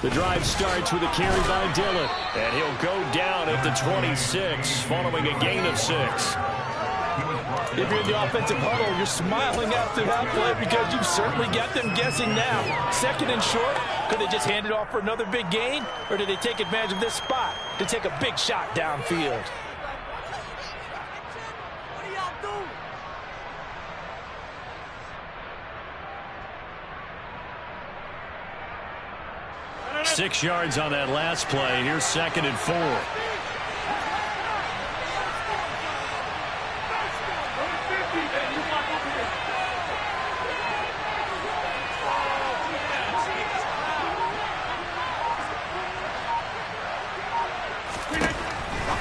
The drive starts with a carry by Dillon. And he'll go down at the 26 following a gain of 6. If you're in the offensive huddle, you're smiling after that play because you've certainly got them guessing now. Second and short, could they just hand it off for another big gain? Or did they take advantage of this spot to take a big shot downfield? What do y'all do? 6 yards on that last play. Here's 2nd and 4.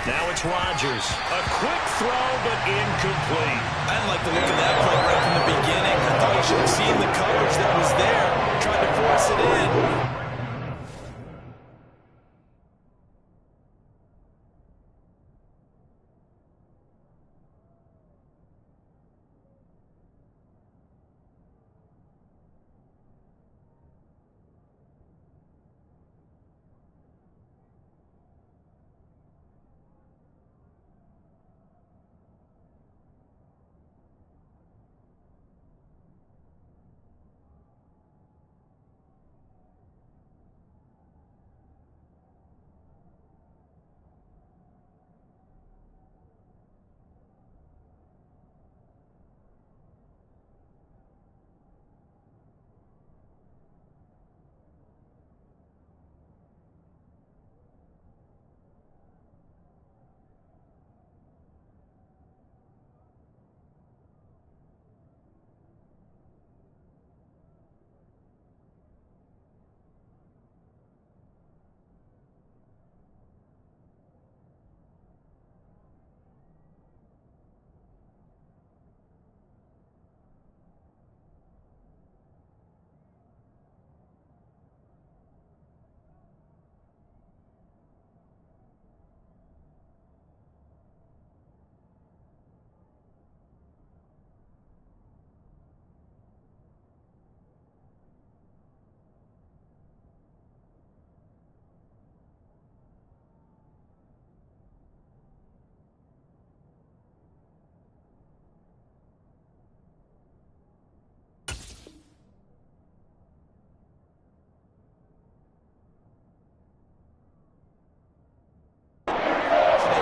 Now it's Rodgers. A quick throw, but incomplete. I didn't like the look of that play right from the beginning. I thought he should have seen the coverage that was there, tried to force it in.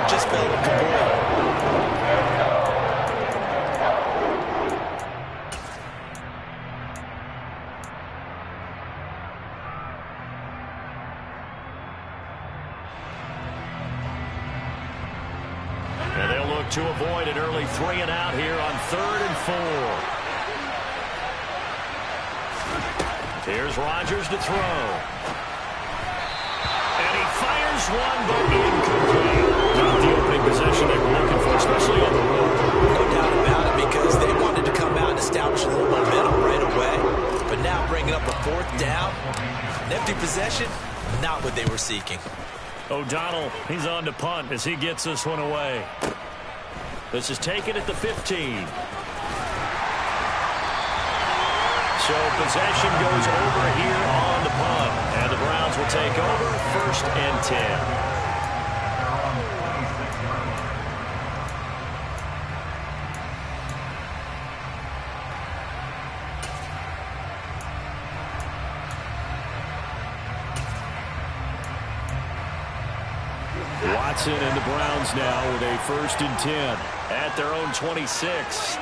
Just fell to Boyd. And they'll look to avoid an early 3 and out here on 3rd and 4. Here's Rodgers to throw. And he fires one, but incomplete. Not the opening possession they were looking for, especially on the road. No doubt about it, because they wanted to come out and establish a little momentum right away. But now bringing up a 4th down, an empty possession, not what they were seeking. O'Donnell, he's on to punt as he gets this one away. This is taken at the 15. So possession goes over here on the punt. And the Browns will take over 1st and 10. Watson and the Browns now with a 1st and 10 at their own 26.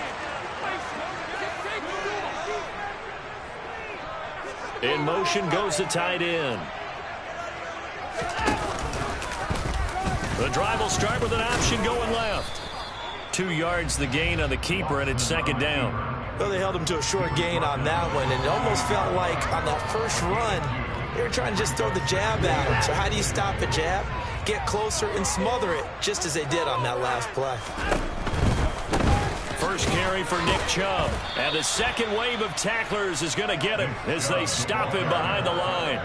In motion goes the tight end. The drive will start with an option going left. 2 yards the gain on the keeper, and it's 2nd down. Well, they held him to a short gain on that one, and it almost felt like on that first run, they were trying to just throw the jab at him. So how do you stop a jab? Get closer and smother it, just as they did on that last play. First carry for Nick Chubb. And the second wave of tacklers is going to get him as they stop him behind the line.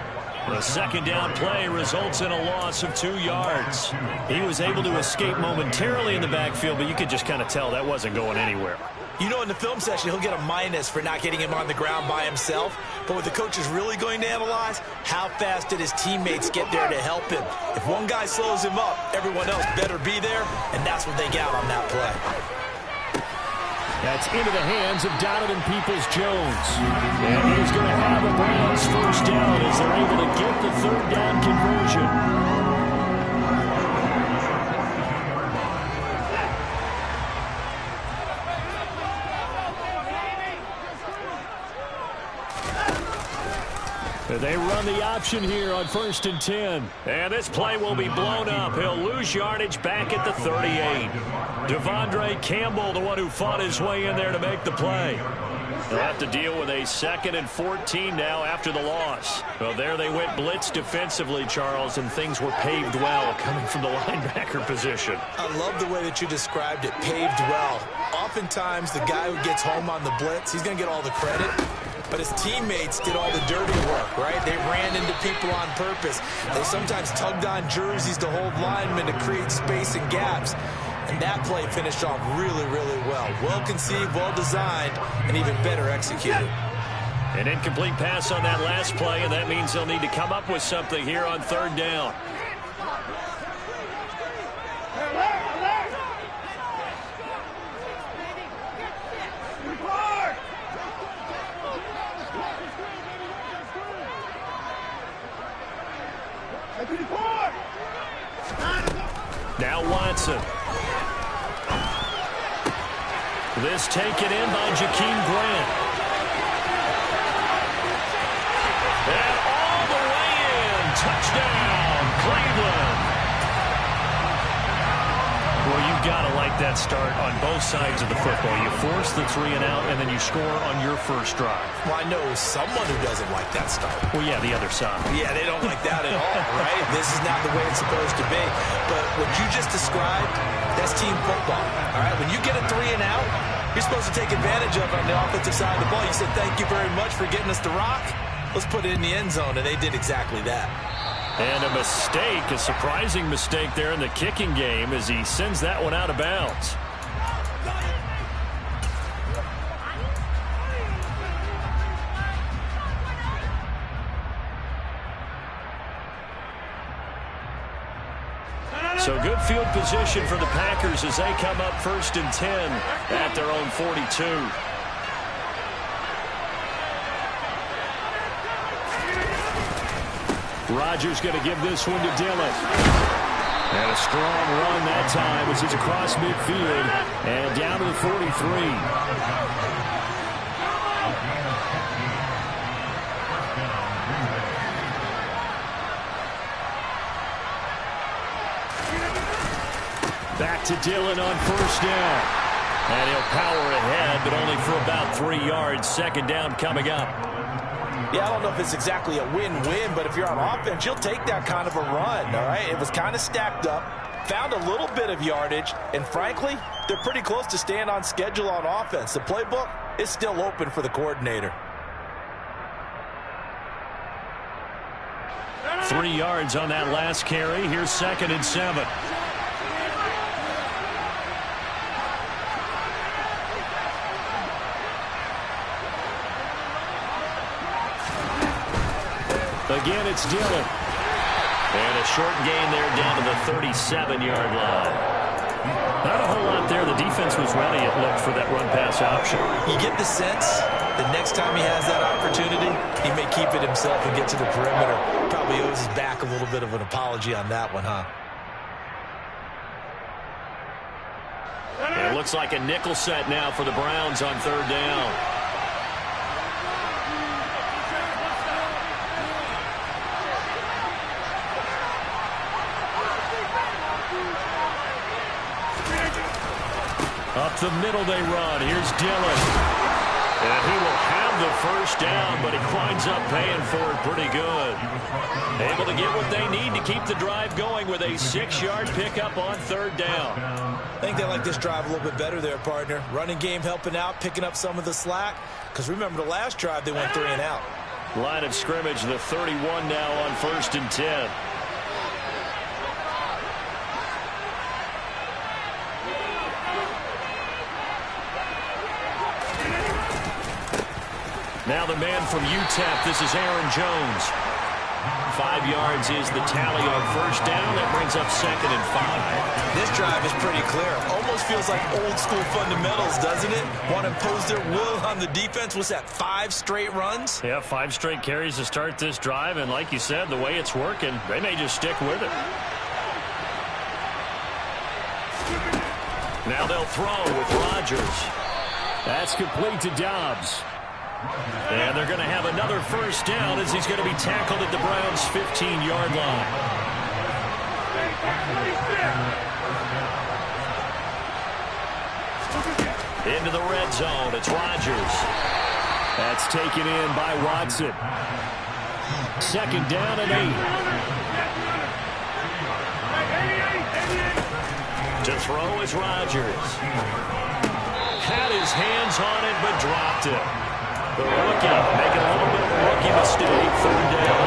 The second down play results in a loss of 2 yards. He was able to escape momentarily in the backfield, but you could just kind of tell that wasn't going anywhere. You know, in the film session, he'll get a minus for not getting him on the ground by himself. But what the coach is really going to analyze, how fast did his teammates get there to help him? If one guy slows him up, everyone else better be there, and that's what they got on that play. That's into the hands of Donovan Peoples-Jones. And he's going to have a Browns first down as they're able to get the third down conversion. They run the option here on 1st and 10. And this play will be blown up. He'll lose yardage back at the 38. Devondre Campbell, the one who fought his way in there to make the play. They'll have to deal with a 2nd and 14 now after the loss. Well, there they went blitz defensively, Charles, and things were paved well coming from the linebacker position. I love the way that you described it, paved well. Oftentimes, the guy who gets home on the blitz, he's going to get all the credit. But his teammates did all the dirty work, right? They ran into people on purpose. They sometimes tugged on jerseys to hold linemen to create space and gaps. And that play finished off really, really well. Well conceived, well designed, and even better executed. An incomplete pass on that last play, and that means they'll need to come up with something here on 3rd down. Now Watson. This taken in by Jakeem Grant. And all the way in. Touchdown, Cleveland. Well, you've got to like that start on both sides of the football. You force the 3 and out, and then you score on your first drive. Well, I know someone who doesn't like that start. Well, yeah, the other side. Yeah, they don't like that at all, right? This is not the way it's supposed to be. But what you just described, that's team football, all right? When you get a 3 and out, you're supposed to take advantage of it on the offensive side of the ball. You said, thank you very much for getting us the rock. Let's put it in the end zone, and they did exactly that. And a mistake, a surprising mistake there in the kicking game as he sends that one out of bounds. So good field position for the Packers as they come up 1st and 10 at their own 42. Rodgers going to give this one to Dillon. And a strong run that time as it's across midfield and down to the 43. Back to Dillon on 1st down. And he'll power ahead, but only for about 3 yards. 2nd down coming up. Yeah, I don't know if it's exactly a win-win, but if you're on offense, you'll take that kind of a run, all right? It was kind of stacked up, found a little bit of yardage, and frankly, they're pretty close to staying on schedule on offense. The playbook is still open for the coordinator. 3 yards on that last carry. Here's 2nd and 7. Again, it's Dillon. And a short gain there down to the 37-yard line. Not a whole lot there. The defense was ready, it looked, for that run-pass option. You get the sense that next time he has that opportunity, he may keep it himself and get to the perimeter. Probably owes his back a little bit of an apology on that one, huh? And it looks like a nickel set now for the Browns on 3rd down. Up the middle they run. Here's Dillon. And he will have the first down, but he winds up paying for it pretty good. Able to get what they need to keep the drive going with a 6-yard pickup on 3rd down. I think they like this drive a little bit better there, partner. Running game helping out, picking up some of the slack. Because remember, the last drive they went 3 and out. Line of scrimmage, the 31 now on 1st and 10. Now the man from UTEP, this is Aaron Jones. 5 yards is the tally on 1st down. That brings up 2nd and 5. This drive is pretty clear. Almost feels like old school fundamentals, doesn't it? Want to impose their will on the defense. Was that 5 straight runs? Yeah, 5 straight carries to start this drive. And like you said, the way it's working, they may just stick with it. Now they'll throw with Rodgers. That's complete to Dobbs. And they're going to have another 1st down as he's going to be tackled at the Browns' 15-yard line. Into the red zone, it's Rodgers. That's taken in by Watson. 2nd down and 8. To throw is Rodgers. Had his hands on it, but dropped it. The rookie making a little bit of a rookie mistake. 3rd down.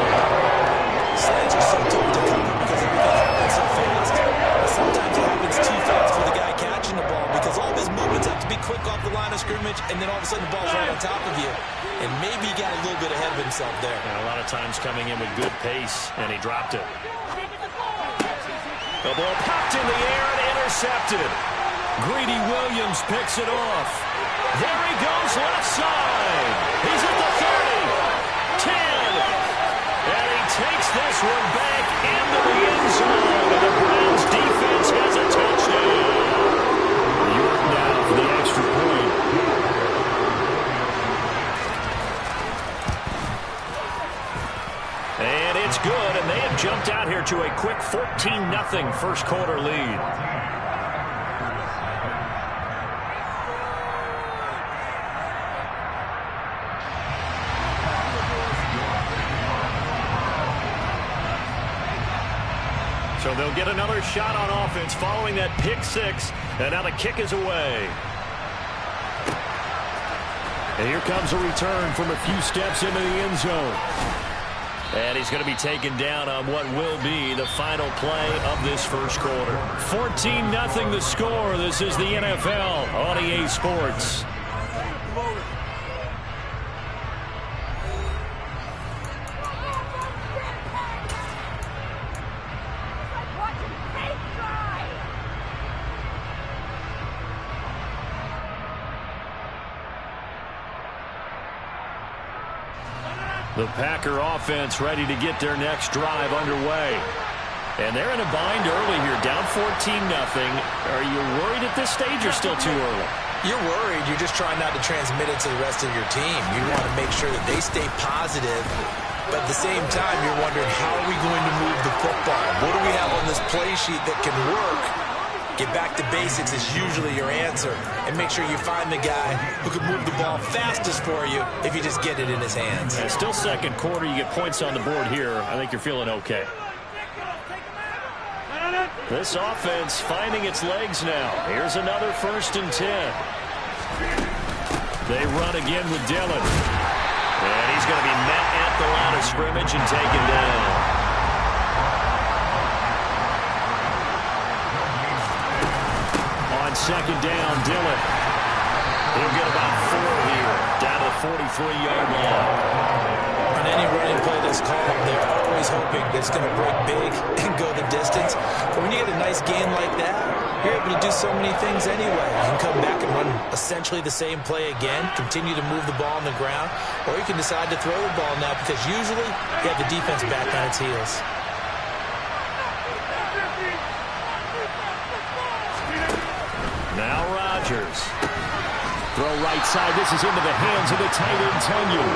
Slants are so tough to cover because everything happens so fast. Sometimes it happens too fast for the guy catching the ball because all of his movements have to be quick off the line of scrimmage, and then all of a sudden the ball's right on top of you. And maybe he got a little bit ahead of himself there. And a lot of times coming in with good pace, and he dropped it. The ball popped in the air and intercepted. Greedy Williams picks it off. There he goes, left side. He's at the 30, 10. And he takes this one back into the end zone. And the Browns defense has a touchdown. York now for the extra point. And it's good, and they have jumped out here to a quick 14-0 first quarter lead. So they'll get another shot on offense following that pick 6. And now the kick is away. And here comes a return from a few steps into the end zone. And he's going to be taken down on what will be the final play of this first quarter. 14-0 the score. This is the NFL on EA Sports. The Packer offense ready to get their next drive underway. And they're in a bind early here, down 14-0. Are you worried at this stage or still too early? You're worried. You're just trying not to transmit it to the rest of your team. You want to make sure that they stay positive. But at the same time, you're wondering, how are we going to move the football? What do we have on this play sheet that can work? Get back to basics is usually your answer. And make sure you find the guy who can move the ball fastest for you if you just get it in his hands. Yeah, still second quarter. You get points on the board here. I think you're feeling okay. This offense finding its legs now. Here's another 1st and 10. They run again with Dillon. And he's going to be met at the line of scrimmage and taken down. On 2nd down, Dillon. He'll get about 4 here, down to the 43-yard line. On any running play that's called, they're always hoping that it's going to break big and go the distance. But when you get a nice gain like that, you're able to do so many things anyway. You can come back and run essentially the same play again, continue to move the ball on the ground, or you can decide to throw the ball now because usually you have the defense back on its heels. Now Rodgers. Throw right side. This is into the hands of the tight end, Tonyan.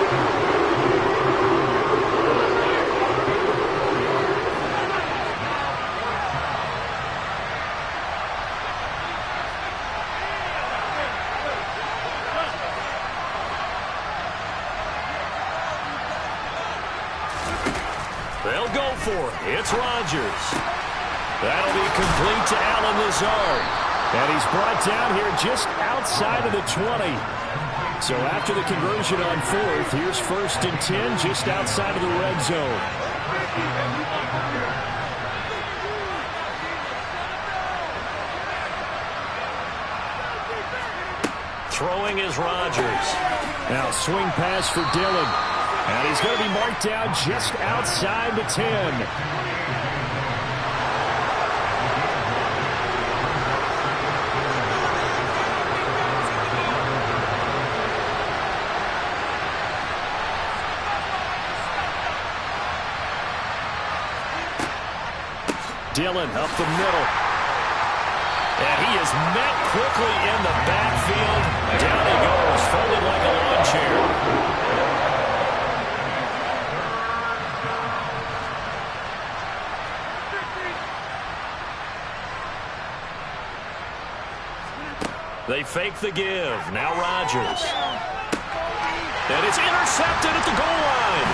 They'll go for it. It's Rodgers. That'll be complete to Allen Lazard. And he's brought down here just outside of the 20. So after the conversion on fourth, here's 1st and 10 just outside of the red zone. Throwing is Rodgers. Now swing pass for Dillon. And he's going to be marked down just outside the 10. Dillon up the middle. And he is met quickly in the backfield. Down he goes, folded like a lawn chair. They fake the give. Now Rodgers. And it's intercepted at the goal line.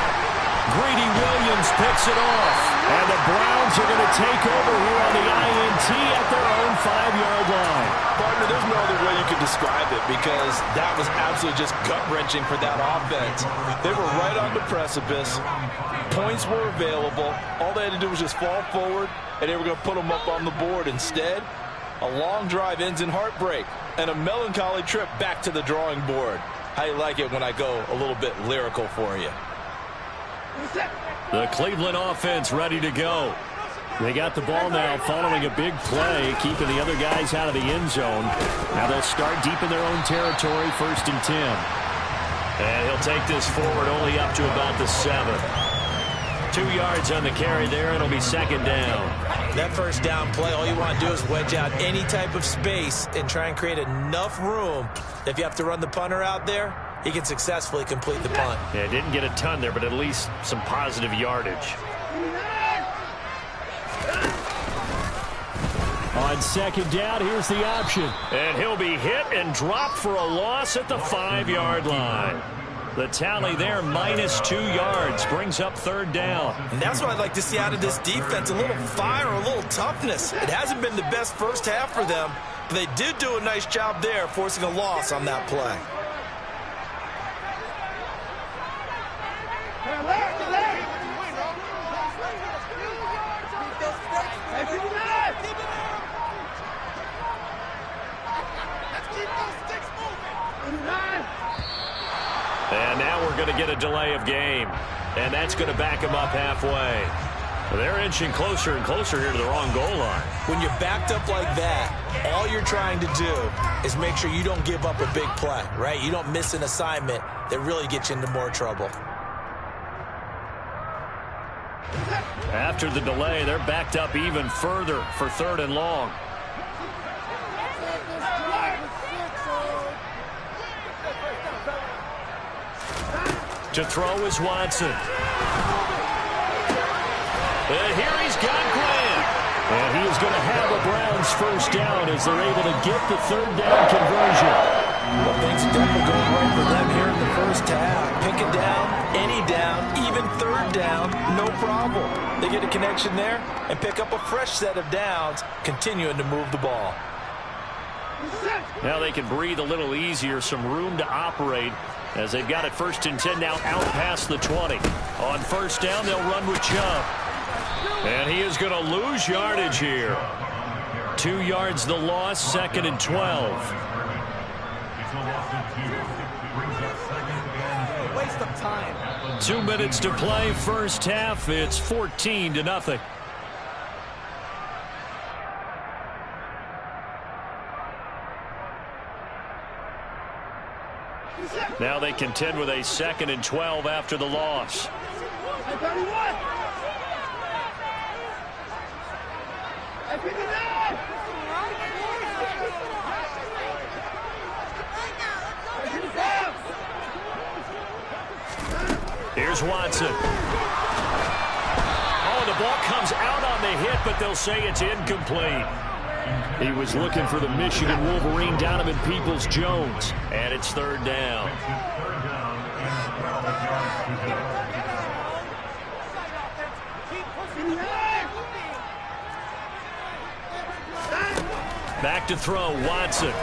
Greedy Williams picks it off. And the Browns are going to take over here on the INT at their own 5-yard line. Partner, there's no other way you could describe it because that was absolutely just gut-wrenching for that offense. They were right on the precipice. Points were available. All they had to do was just fall forward, and they were going to put them up on the board. Instead, a long drive ends in heartbreak and a melancholy trip back to the drawing board. How you like it when I go a little bit lyrical for you? The Cleveland offense ready to go. They got the ball now following a big play, keeping the other guys out of the end zone. Now they'll start deep in their own territory, 1st and 10. And he'll take this forward only up to about the 7. 2 yards on the carry there. It'll be 2nd down. That 1st down play, all you want to do is wedge out any type of space and try and create enough room. If you have to run the punter out there, he can successfully complete the punt. Yeah, didn't get a ton there, but at least some positive yardage. On 2nd down, here's the option. And he'll be hit and dropped for a loss at the 5-yard line. The tally there, -2 yards, brings up 3rd down. And that's what I'd like to see out of this defense, a little fire, a little toughness. It hasn't been the best first half for them, but they did do a nice job there, forcing a loss on that play. And now we're going to get a delay of game. And that's going to back him up halfway. They're inching closer and closer here to the wrong goal line. When you're backed up like that, all you're trying to do is make sure you don't give up a big play, right? You don't miss an assignment that really gets you into more trouble. After the delay, they're backed up even further for 3rd and long. To throw is Watson. And here he's got Grant. And he is going to have a Browns 1st down as they're able to get the 3rd down conversion. Well, things are definitely going right for them here in the 1st half. Pick it down, any down, even 3rd down, no problem. They get a connection there and pick up a fresh set of downs, continuing to move the ball. Now they can breathe a little easier, some room to operate as they've got it 1st and 10 now out past the 20. On 1st down, they'll run with Chubb. And he is going to lose yardage here. 2 yards the loss, 2nd and 12. Waste of time. 2 minutes to play, 1st half. It's 14-0. Now they contend with a 2nd and 12 after the loss. Here's Watson. Oh, the ball comes out on the hit, but they'll say it's incomplete. He was looking for the Michigan Wolverine, Donovan Peoples-Jones, and it's 3rd down. Back to throw, Watson.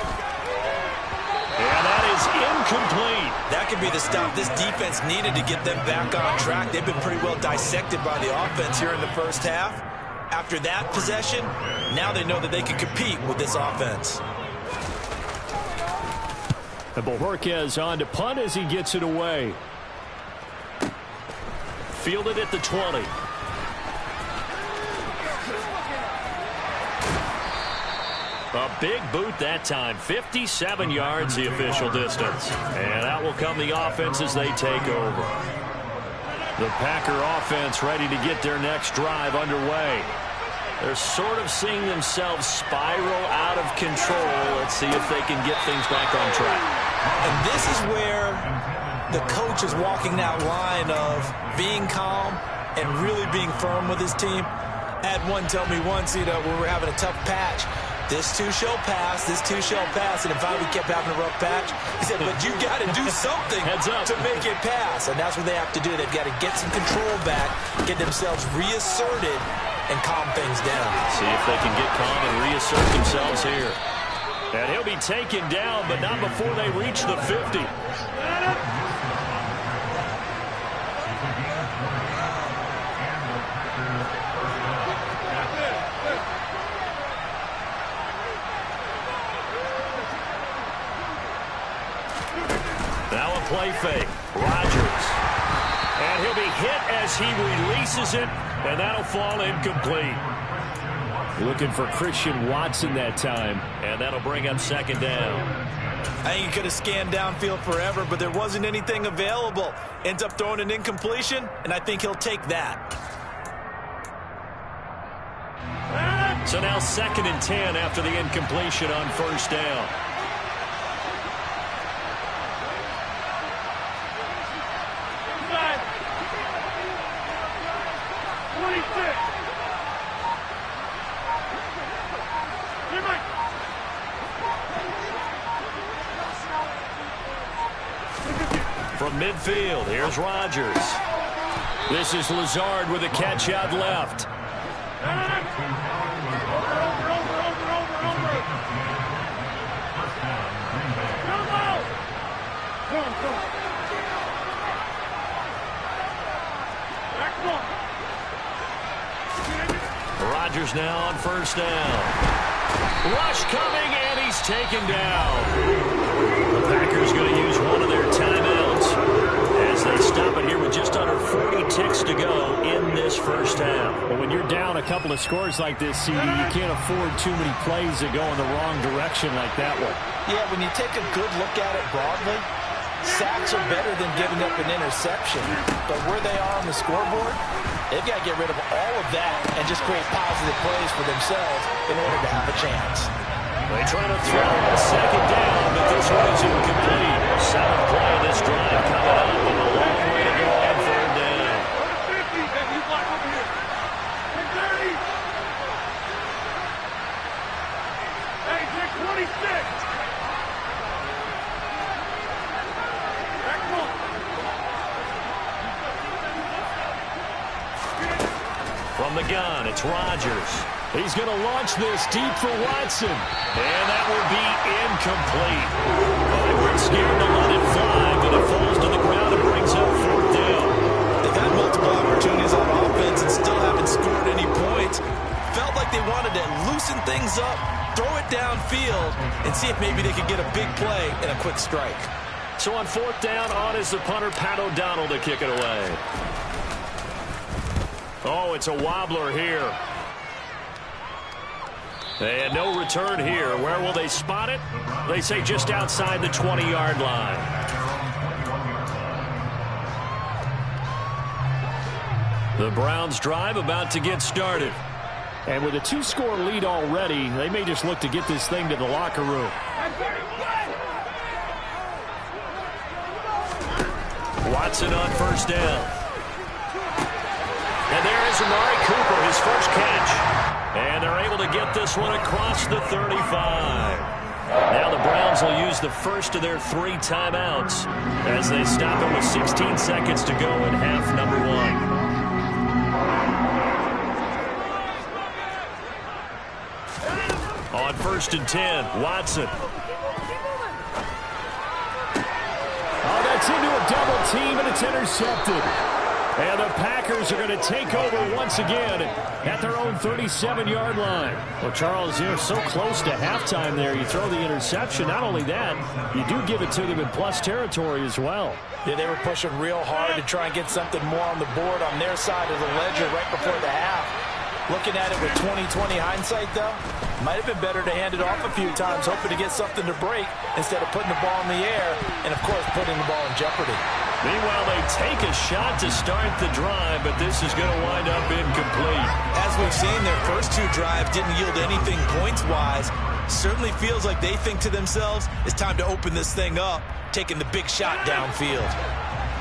And that is incomplete. That could be the stop this defense needed to get them back on track. They've been pretty well dissected by the offense here in the first half. After that possession, now they know that they can compete with this offense. And Bojorquez on to punt as he gets it away. Fielded at the 20. A big boot that time. 57 yards the official distance. And out will come the offense as they take over. The Packer offense ready to get their next drive underway. They're sort of seeing themselves spiral out of control. Let's see if they can get things back on track. And this is where the coach is walking that line of being calm and really being firm with his team. I had one tell me once, when we were having a tough patch, this too shall pass, this too shall pass. And if we kept having a rough patch, he said, but you got to do something to make it pass. And that's what they have to do. They've got to get some control back, get themselves reasserted, and calm things down. See if they can get calm and reassert themselves here. And he'll be taken down, but not before they reach the 50. Now a play fake. Rodgers. And he'll be hit as he releases it, and that'll fall incomplete. Looking for Christian Watson that time, and that'll bring up second down. I think he could have scanned downfield forever, but there wasn't anything available. Ends up throwing an incompletion, and I think he'll take that. So now 2nd and 10 after the incompletion on first down. From midfield, here's Rodgers. This is Lazard with a catch out left. Rodgers now on first down. Rush coming, and he's taken down. The Packers going to use one of their timeouts as they stop it here with just under 40 ticks to go in this first half. Well, when you're down a couple of scores like this, CD, you can't afford too many plays that go in the wrong direction like that one. Yeah, when you take a good look at it broadly, sacks are better than giving up an interception. But where they are on the scoreboard, they've got to get rid of all of that and just create positive plays for themselves in order to have a chance. They try to throw on second down, but this one is incomplete. 7th play of this drive coming up with a long way to go on 3rd down. From the gun, it's Rodgers. He's going to launch this deep for Watson. And that will be incomplete. Well, they weren't scared to let it fly, but it falls to the ground and brings up 4th down. They've had multiple opportunities on offense and still haven't scored any points. Felt like they wanted to loosen things up, throw it downfield, and see if maybe they could get a big play and a quick strike. So on 4th down, on is the punter, Pat O'Donnell, to kick it away. Oh, it's a wobbler here. And no return here. Where will they spot it? They say just outside the 20-yard line. The Browns drive about to get started. And with a 2-score lead already, they may just look to get this thing to the locker room. Watson on first down. And there is Amari Cooper, his first catch. And they're able to get this one across the 35. Now the Browns will use the first of their 3 timeouts as they stop it with 16 seconds to go in half number 1. On 1st and 10, Watson. gets into a double team, and it's intercepted. And the Packers are going to take over once again at their own 37-yard line. Well, Charles, you're so close to halftime there. You throw the interception. Not only that, you do give it to them in plus territory as well. Yeah, they were pushing real hard to try and get something more on the board on their side of the ledger right before the half. Looking at it with 20/20 hindsight, though, might have been better to hand it off a few times, hoping to get something to break instead of putting the ball in the air and, of course, putting the ball in jeopardy. Meanwhile, they take a shot to start the drive, but this is going to wind up incomplete. As we've seen, their first two drives didn't yield anything points-wise. Certainly feels like they think to themselves, it's time to open this thing up, taking the big shot downfield.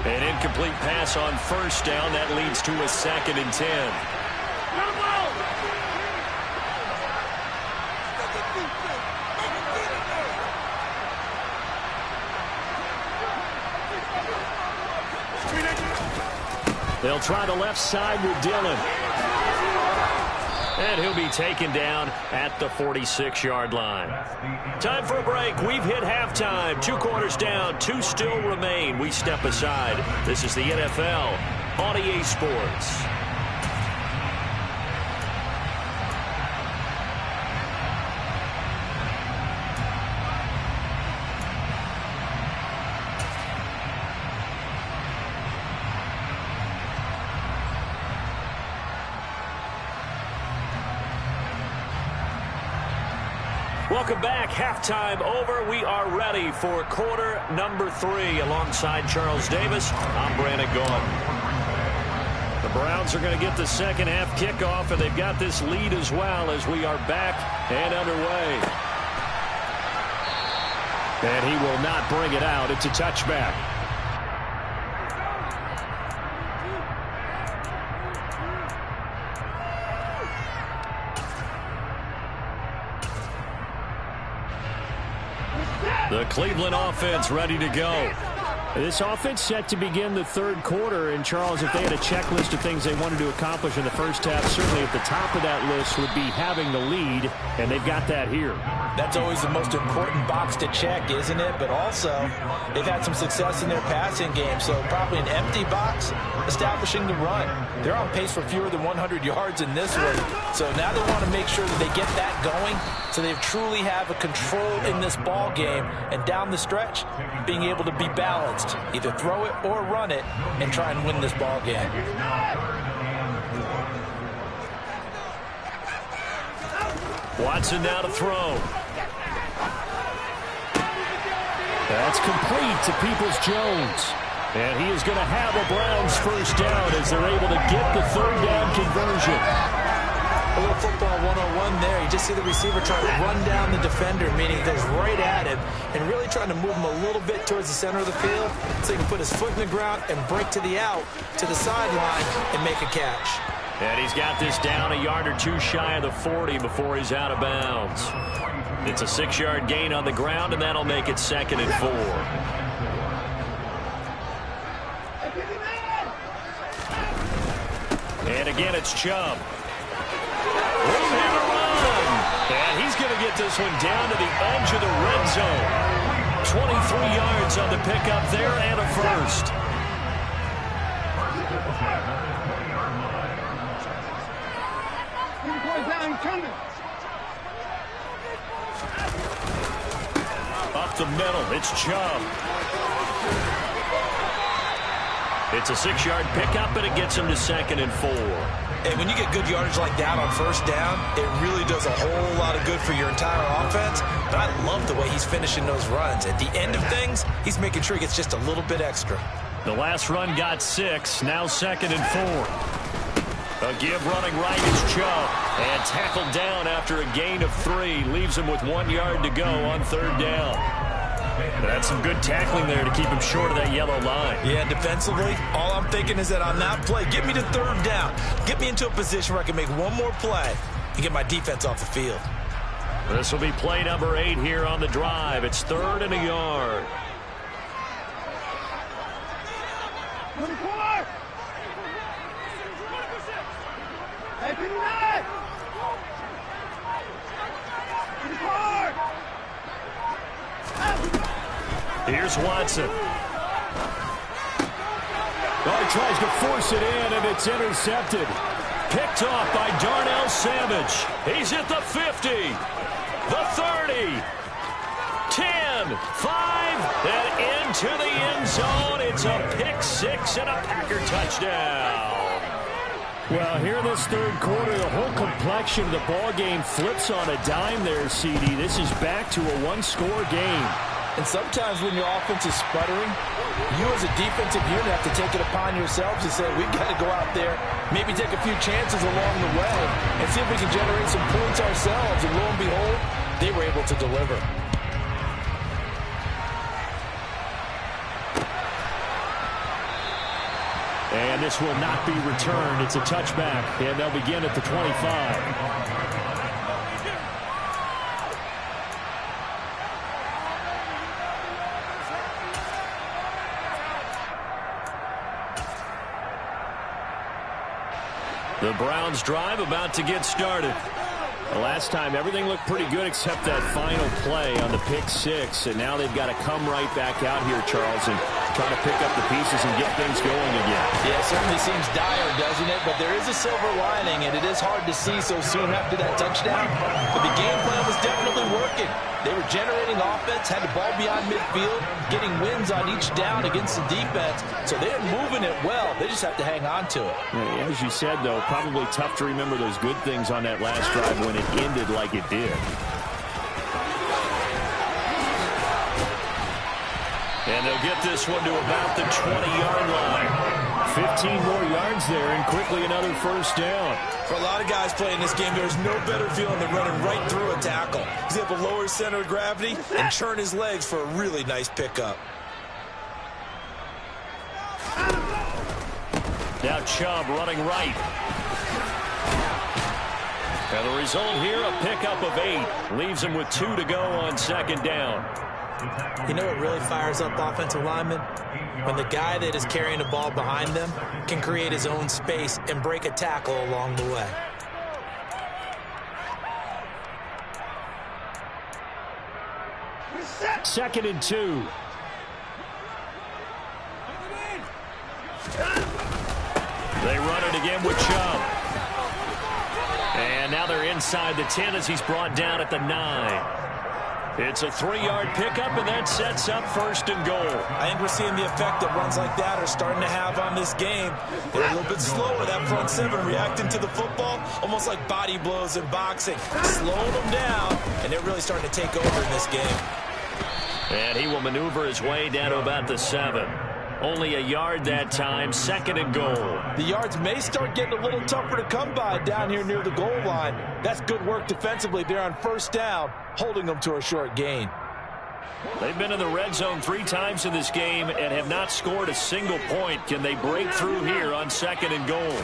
An incomplete pass on first down. That leads to a 2nd and 10. They'll try the left side with Dillon. And he'll be taken down at the 46-yard line. Time for a break. We've hit halftime. 2 quarters down. 2 still remain. We step aside. This is the NFL on EA Sports. Welcome back. Halftime over. We are ready for quarter number 3. Alongside Charles Davis, I'm Brandon Gaudin. The Browns are going to get the second half kickoff, and they've got this lead as well as we are back and underway. And he will not bring it out. It's a touchback. The Cleveland offense ready to go. This offense set to begin the third quarter. And, Charles, if they had a checklist of things they wanted to accomplish in the first half, certainly at the top of that list would be having the lead, and they've got that here. That's always the most important box to check, isn't it? But also, they've had some success in their passing game, so probably an empty box establishing the run. They're on pace for fewer than 100 yards in this one, so now they want to make sure that they get that going so they truly have a control in this ball game, and down the stretch, being able to be balanced. Either throw it or run it and try and win this ball game. Watson now to throw. That's complete to Peoples-Jones. And he is going to have a Browns first down as they're able to get the third down conversion. A little football 101 there. You just see the receiver try to run down the defender, meaning he goes right at him and really trying to move him a little bit towards the center of the field so he can put his foot in the ground and break to the out, to the sideline, and make a catch. And he's got this down a yard or two shy of the 40 before he's out of bounds. It's a 6-yard gain on the ground, and that'll make it 2nd and 4. And again, it's Chubb. Room here to run. And he's going to get this one down to the edge of the red zone. 23 yards on the pickup there and a first. Up the middle, it's Chubb. It's a 6-yard pickup, and it gets him to 2nd and 4. And when you get good yardage like that on first down, it really does a whole lot of good for your entire offense. But I love the way he's finishing those runs. At the end of things, he's making sure he gets just a little bit extra. The last run got 6, now 2nd and 4. A give running right is Chubb. And tackled down after a gain of 3. Leaves him with 1 yard to go on third down. That's some good tackling there to keep him short of that yellow line. Yeah, defensively, all I'm thinking is that on that play, get me to third down. Get me into a position where I can make one more play and get my defense off the field. This will be play number 8 here on the drive. It's 3rd and a yard. Here's Watson. Oh, he tries to force it in, and it's intercepted. Picked off by Darnell Savage. He's at the 50, the 30, 10, 5, and into the end zone. It's a pick six and a Packer touchdown. Well, here in this third quarter, the whole complexion of the ball game flips on a dime there, CD. This is back to a one-score game. And sometimes when your offense is sputtering, you as a defensive unit have to take it upon yourselves and say, we've got to go out there, maybe take a few chances along the way and see if we can generate some points ourselves. And lo and behold, they were able to deliver. And this will not be returned. It's a touchback, and they'll begin at the 25. The Browns drive about to get started. The last time, everything looked pretty good except that final play on the pick six. And now they've got to come right back out here, Charles, and try to pick up the pieces and get things going again. Yeah, it certainly seems dire, doesn't it? But there is a silver lining, and it is hard to see so soon after that touchdown. But the game plan was definitely working. They were generating offense, had the ball beyond midfield, getting wins on each down against the defense. So they're moving it well. They just have to hang on to it. Yeah, as you said, though, probably tough to remember those good things on that last drive when it ended like it did. And they'll get this one to about the 20-yard line. 15 more yards there, and quickly another first down. For a lot of guys playing this game, there's no better feeling than running right through a tackle. He's able to lower his center of gravity and churn his legs for a really nice pickup. Now Chubb running right. And the result here, a pickup of 8. Leaves him with 2 to go on second down. You know what really fires up offensive linemen? When the guy that is carrying the ball behind them can create his own space and break a tackle along the way. Second and 2. They run it again with Chubb. And now they're inside the 10 as he's brought down at the 9. It's a 3-yard pickup, and that sets up first and goal. I think we're seeing the effect that runs like that are starting to have on this game. They're a little bit slower, that front 7, reacting to the football, almost like body blows in boxing. Slowing them down, and they're really starting to take over in this game. And he will maneuver his way down to about the 7. Only a yard that time, second and goal. The yards may start getting a little tougher to come by down here near the goal line. That's good work defensively there on first down, holding them to a short gain. They've been in the red zone 3 times in this game and have not scored a single point. Can they break through here on second and goal?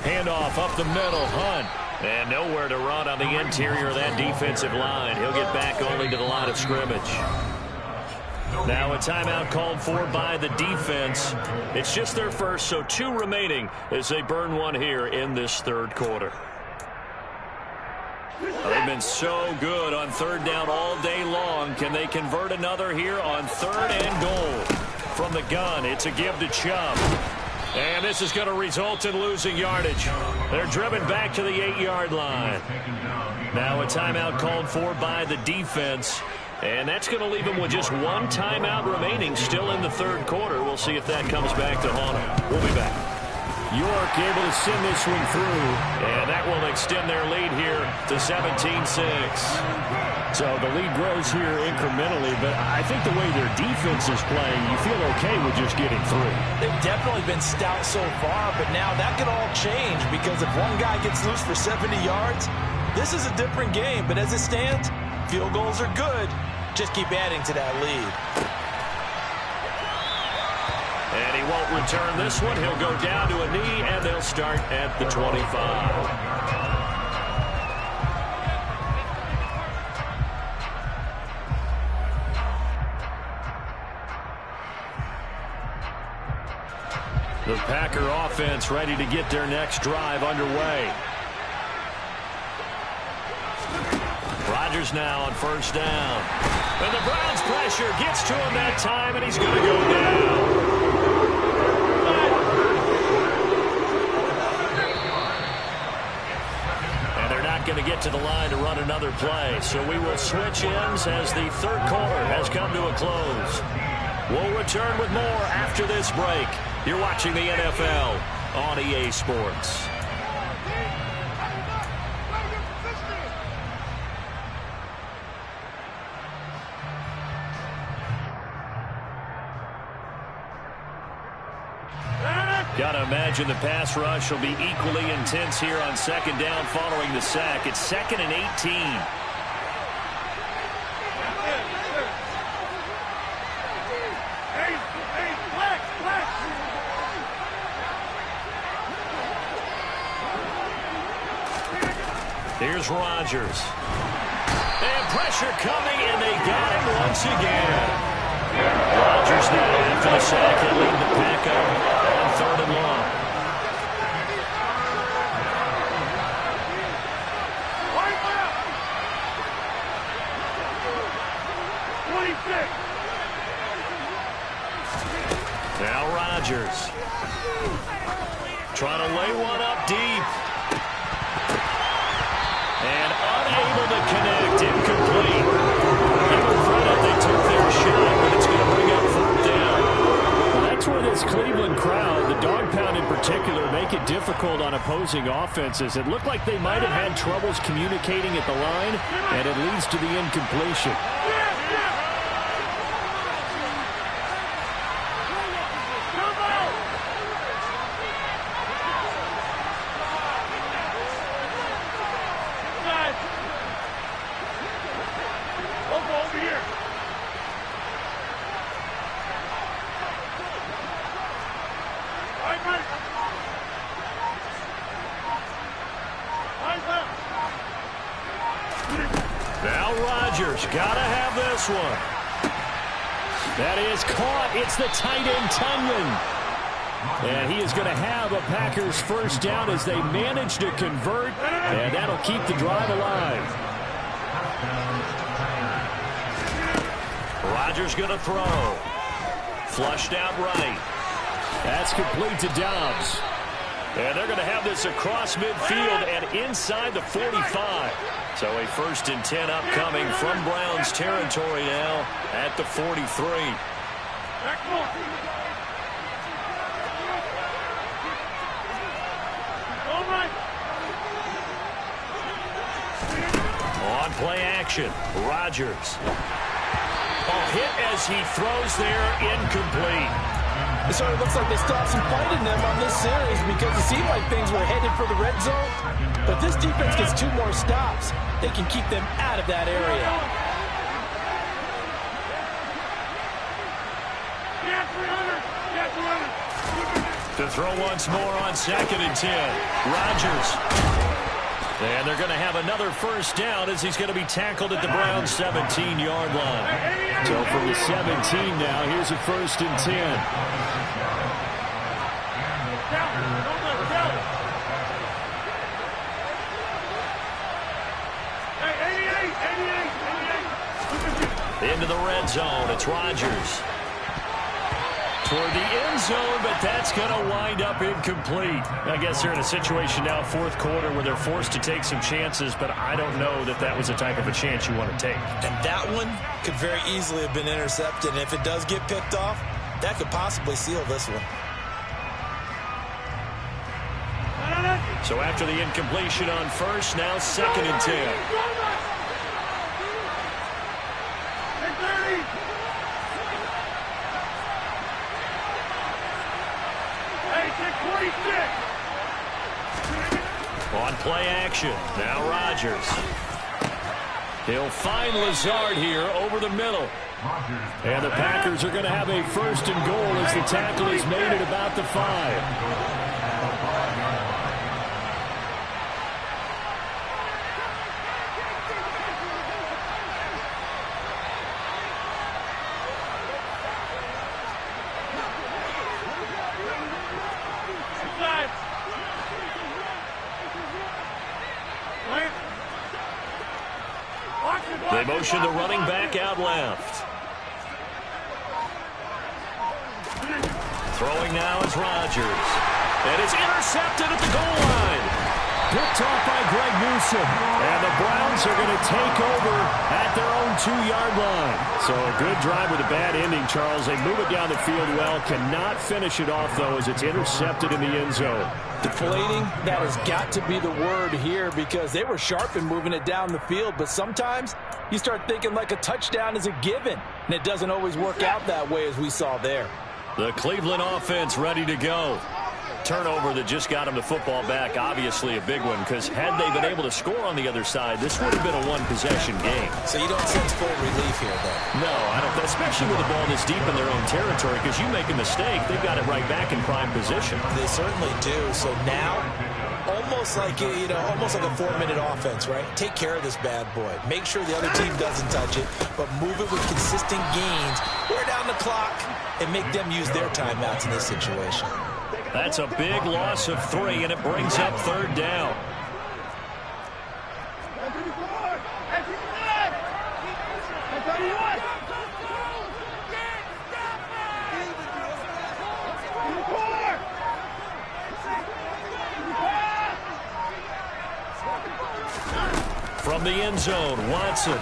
Handoff up the middle, Hunt. And nowhere to run on the interior of that defensive line. He'll get back only to the line of scrimmage. Now a timeout called for by the defense. It's just their first, so 2 remaining as they burn one here in this third quarter. They've been so good on third down all day long. Can they convert another here on third and goal? From the gun, it's a give to Chubb. And this is going to result in losing yardage. They're driven back to the 8-yard line. Now a timeout called for by the defense. And that's going to leave them with just 1 timeout remaining still in the third quarter. We'll see if that comes back to haunt them. We'll be back. York able to send this one through. And that will extend their lead here to 17-6. So the lead grows here incrementally, but I think the way their defense is playing, you feel okay with just getting through. They've definitely been stout so far, but now that could all change because if one guy gets loose for 70 yards, this is a different game. But as it stands, field goals are good. Just keep adding to that lead. And he won't return this one. He'll go down to a knee, and they'll start at the 25. The Packer offense ready to get their next drive underway. Rodgers now on first down. And the Browns' pressure gets to him that time, and he's going to go down. Going to get to the line to run another play. So we will switch ends as the third quarter has come to a close. We'll return with more after this break. You're watching the NFL on EA Sports. Got to imagine the pass rush will be equally intense here on second down following the sack. It's 2nd and 18. Here's Rodgers. And pressure coming, and they got him once again. Rodgers now after the sack. He'll lead the pack up on 3rd and long. Now Rodgers trying to lay one up deep. And unable to connect. Incomplete. Give them credit. They took their shot, but it's going to bring up 4th down. Well, that's where this Cleveland crowd, the dog pound in particular, make it difficult on opposing offenses. It looked like they might have had troubles communicating at the line, and it leads to the incompletion. Now Rodgers got to have this one. That is caught. It's the tight end, Tunyon. And he is going to have a Packers first down as they manage to convert, and that'll keep the drive alive. Rodgers going to throw. Flushed out right. That's complete to Dobbs. And they're going to have this across midfield and inside the 45. So a 1st and 10 upcoming from Browns territory now at the 43. On play action, Rodgers. Hit as he throws there, incomplete. It sort of looks like they stopped some fight in them on this series because it seemed like things were headed for the red zone. But this defense gets 2 more stops. They can keep them out of that area. To throw once more on 2nd and 10. Rodgers. And they're going to have another first down as he's going to be tackled at the Browns' 17-yard line. So from the 17 now, here's a 1st and 10. Into the red zone. It's Rodgers. Toward the end zone, but that's going to wind up incomplete. I guess they're in a situation now, 4th quarter, where they're forced to take some chances, but I don't know that that was the type of a chance you want to take. And that one could very easily have been intercepted. And if it does get picked off, that could possibly seal this one. So after the incompletion on 1st, now 2nd and 10. On play action, now Rodgers. He'll find Lazard here over the middle. And the Packers are going to have a 1st and goal as the tackle is made at about the 5. They motion the running back out left. Throwing now is Rodgers. And it's intercepted at the goal line. Picked off by Greg Newsome. And the Browns are going to take over at their own 2-yard line. So a good drive with a bad ending, Charles. They move it down the field well. Cannot finish it off, though, as it's intercepted in the end zone. Deflating, that has got to be the word here, because they were sharp in moving it down the field. But sometimes you start thinking like a touchdown is a given, and it doesn't always work out that way, as we saw there. The Cleveland offense ready to go. Turnover that just got them the football back, obviously a big one, because had they been able to score on the other side, this would have been a one-possession game. So you don't sense full relief here, then? No, I don't, especially with the ball this deep in their own territory, because you make a mistake, they've got it right back in prime position. They certainly do. So now, almost like almost like a 4-minute offense, right? Take care of this bad boy. Make sure the other team doesn't touch it, but move it with consistent gains. Wear down the clock and make them use their timeouts in this situation. That's a big loss of 3, and it brings up 3rd down. From the end zone, Watson.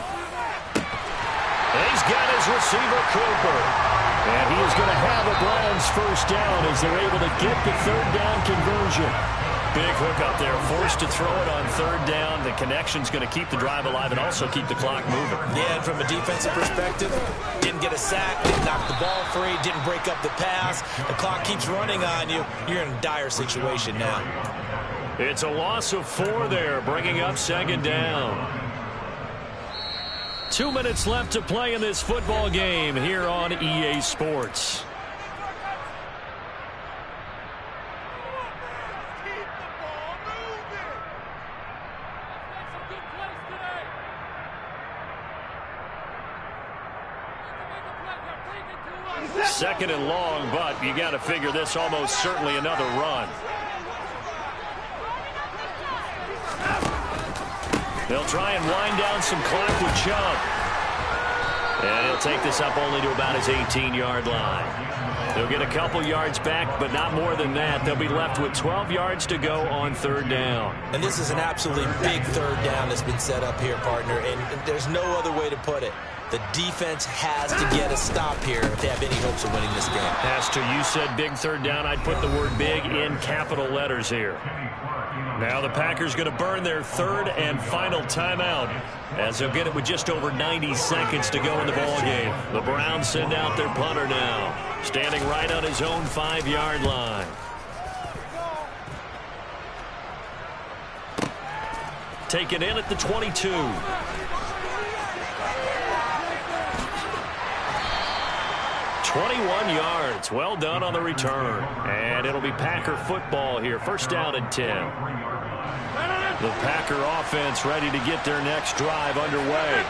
He's got his receiver, Cooper. And he is going to have a Browns first down as they're able to get the 3rd down conversion. Big hook up there, forced to throw it on 3rd down. The connection's going to keep the drive alive and also keep the clock moving. Yeah, and from a defensive perspective, didn't get a sack, didn't knock the ball free, didn't break up the pass. The clock keeps running on you. You're in a dire situation now. It's a loss of 4 there, bringing up 2nd down. 2 minutes left to play in this football game here on EA Sports. Second and long, but you got to figure this almost certainly another run. They'll try and wind down some clock with Chubb. And he'll take this up only to about his 18-yard line. They'll get a couple yards back, but not more than that. They'll be left with 12 yards to go on 3rd down. And this is an absolutely big 3rd down that's been set up here, partner, and there's no other way to put it. The defense has to get a stop here if they have any hopes of winning this game. Has to. You said big 3rd down. I'd put the word big in capital letters here. Now the Packers going to burn their 3rd and final timeout as they'll get it with just over 90 seconds to go in the ball game. The Browns send out their punter now, standing right on his own 5-yard line. Taken in at the 22. "21 yards. Well done on the return. And it'll be Packer football here. 1st down and 10. The Packer offense ready to get their next drive underway.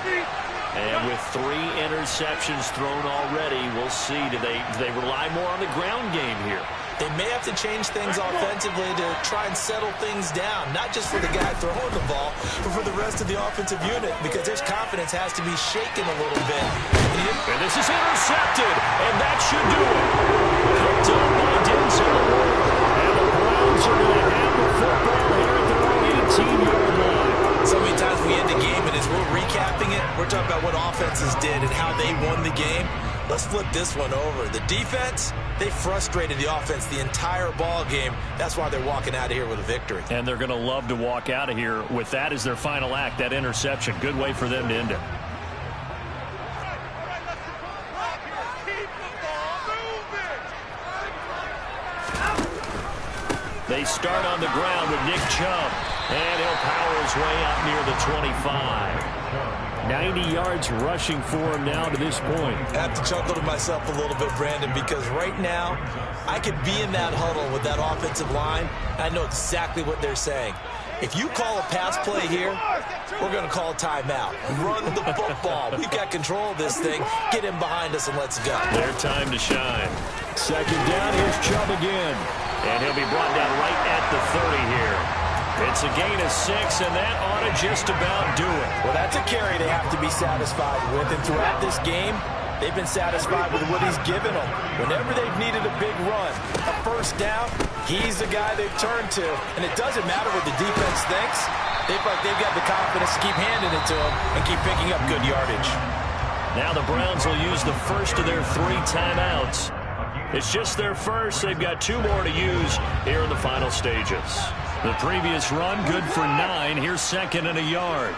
And with 3 interceptions thrown already, we'll see. Do they rely more on the ground game here? They may have to change things offensively to try and settle things down, not just for the guy throwing the ball, but for the rest of the offensive unit, because their confidence has to be shaken a little bit. And this is intercepted, and that should do it. Picked up by Denzel Ward. And the Browns are going to have the football here at their own 18-yard line. So many times we end the game, and as we're recapping it, we're talking about what offenses did and how they won the game. Let's flip this one over. The defense, they frustrated the offense the entire ball game. That's why they're walking out of here with a victory. And they're going to love to walk out of here with that as their final act, that interception. Good way for them to end it. They start on the ground with Nick Chubb, and he'll power his way up near the 25. 90 yards rushing for him now to this point. I have to chuckle to myself a little bit, Brandon, because right now I could be in that huddle with that offensive line. I know exactly what they're saying. If you call a pass play here, we're going to call a timeout. Run the football. We've got control of this thing. Get him behind us and let's go. Their time to shine. 2nd down, here's Chubb again. And he'll be brought down right at the 30 here. It's a gain of 6, and that ought to just about do it. Well, that's a carry they have to be satisfied with. And throughout this game, they've been satisfied with what he's given them. Whenever they've needed a big run, a first down, he's the guy they've turned to. And it doesn't matter what the defense thinks. They feel like they've got the confidence to keep handing it to him and keep picking up good yardage. Now the Browns will use the first of their 3 timeouts. It's just their first. They've got 2 more to use here in the final stages. The previous run, good for 9. Here's 2nd and a yard.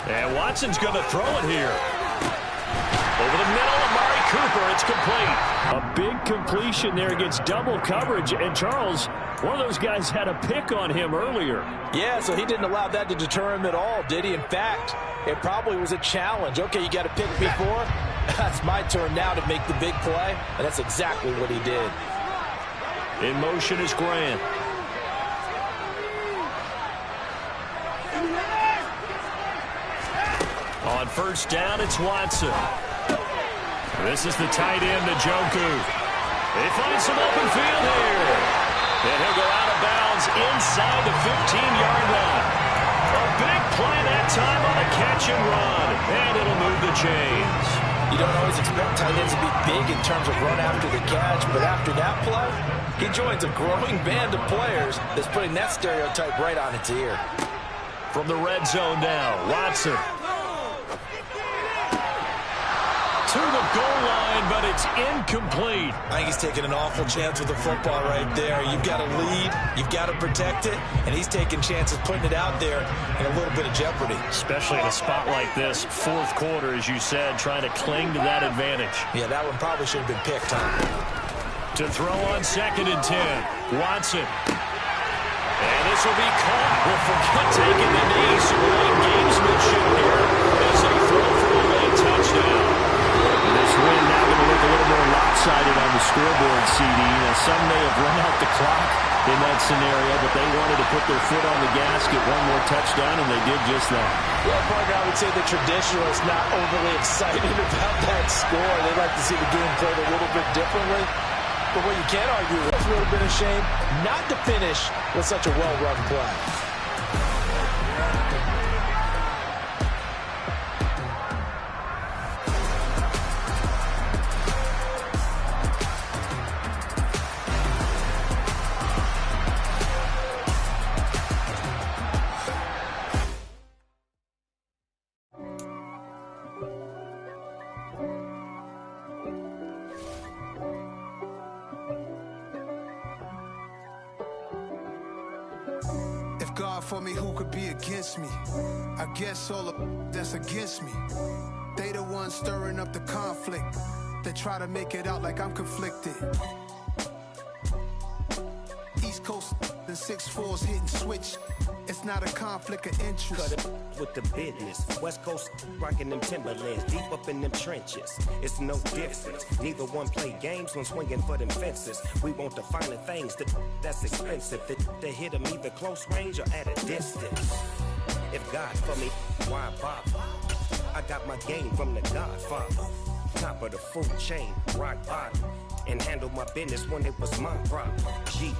And Watson's going to throw it here. Over the middle, Amari Cooper. It's complete. A big completion there against double coverage. And Charles, one of those guys had a pick on him earlier. Yeah, so he didn't allow that to deter him at all, did he? In fact, it probably was a challenge. Okay, you got to pick me 4. That's my turn now to make the big play, and that's exactly what he did. In motion is Grant. On first down, it's Watson. This is the tight end, Njoku. They find some open field here. And he'll go out of bounds inside the 15-yard line. A big play that time on a catch and run. And it'll move the chains. You don't always expect tight ends to be big in terms of run after the catch, but after that play, he joins a growing band of players that's putting that stereotype right on its ear. From the red zone now, Watson. To the goal line, but it's incomplete. I think he's taking an awful chance with the football right there. You've got to lead, you've got to protect it, and he's taking chances putting it out there in a little bit of jeopardy. Especially in a spot like this, 4th quarter, as you said, trying to cling to that advantage. Yeah, that one probably should have been picked, huh? To throw on 2nd and 10, Watson. And this will be caught. We'll forget taking the knee. Some great gamesmanship here as they throw for a late touchdown. This win now going to look a little more lopsided on the scoreboard, CD. Now, some may have run out the clock in that scenario, but they wanted to put their foot on the gas, get one more touchdown, and they did just that. Well, partner, I would say the traditionalists not overly excited about that score. They'd like to see the game played a little bit differently. But what you can't argue with, it's a little bit of shame not to finish with such a well-run play. God for me, who could be against me? I guess all of that's against me. They the ones stirring up the conflict. They try to make it out like I'm conflicted. East Coast and 6'4's hitting switch. It's not a conflict of interest. Cut it with the business. West Coast rocking them Timberlands, deep up in them trenches. It's no difference. Neither one play games when swinging for them fences. We want the finer things that's expensive. That hit them either close range or at a distance. If God for me, why bother? I got my game from the Godfather. Top of the food chain, rock bottom. And handle my business when it was my problem. G.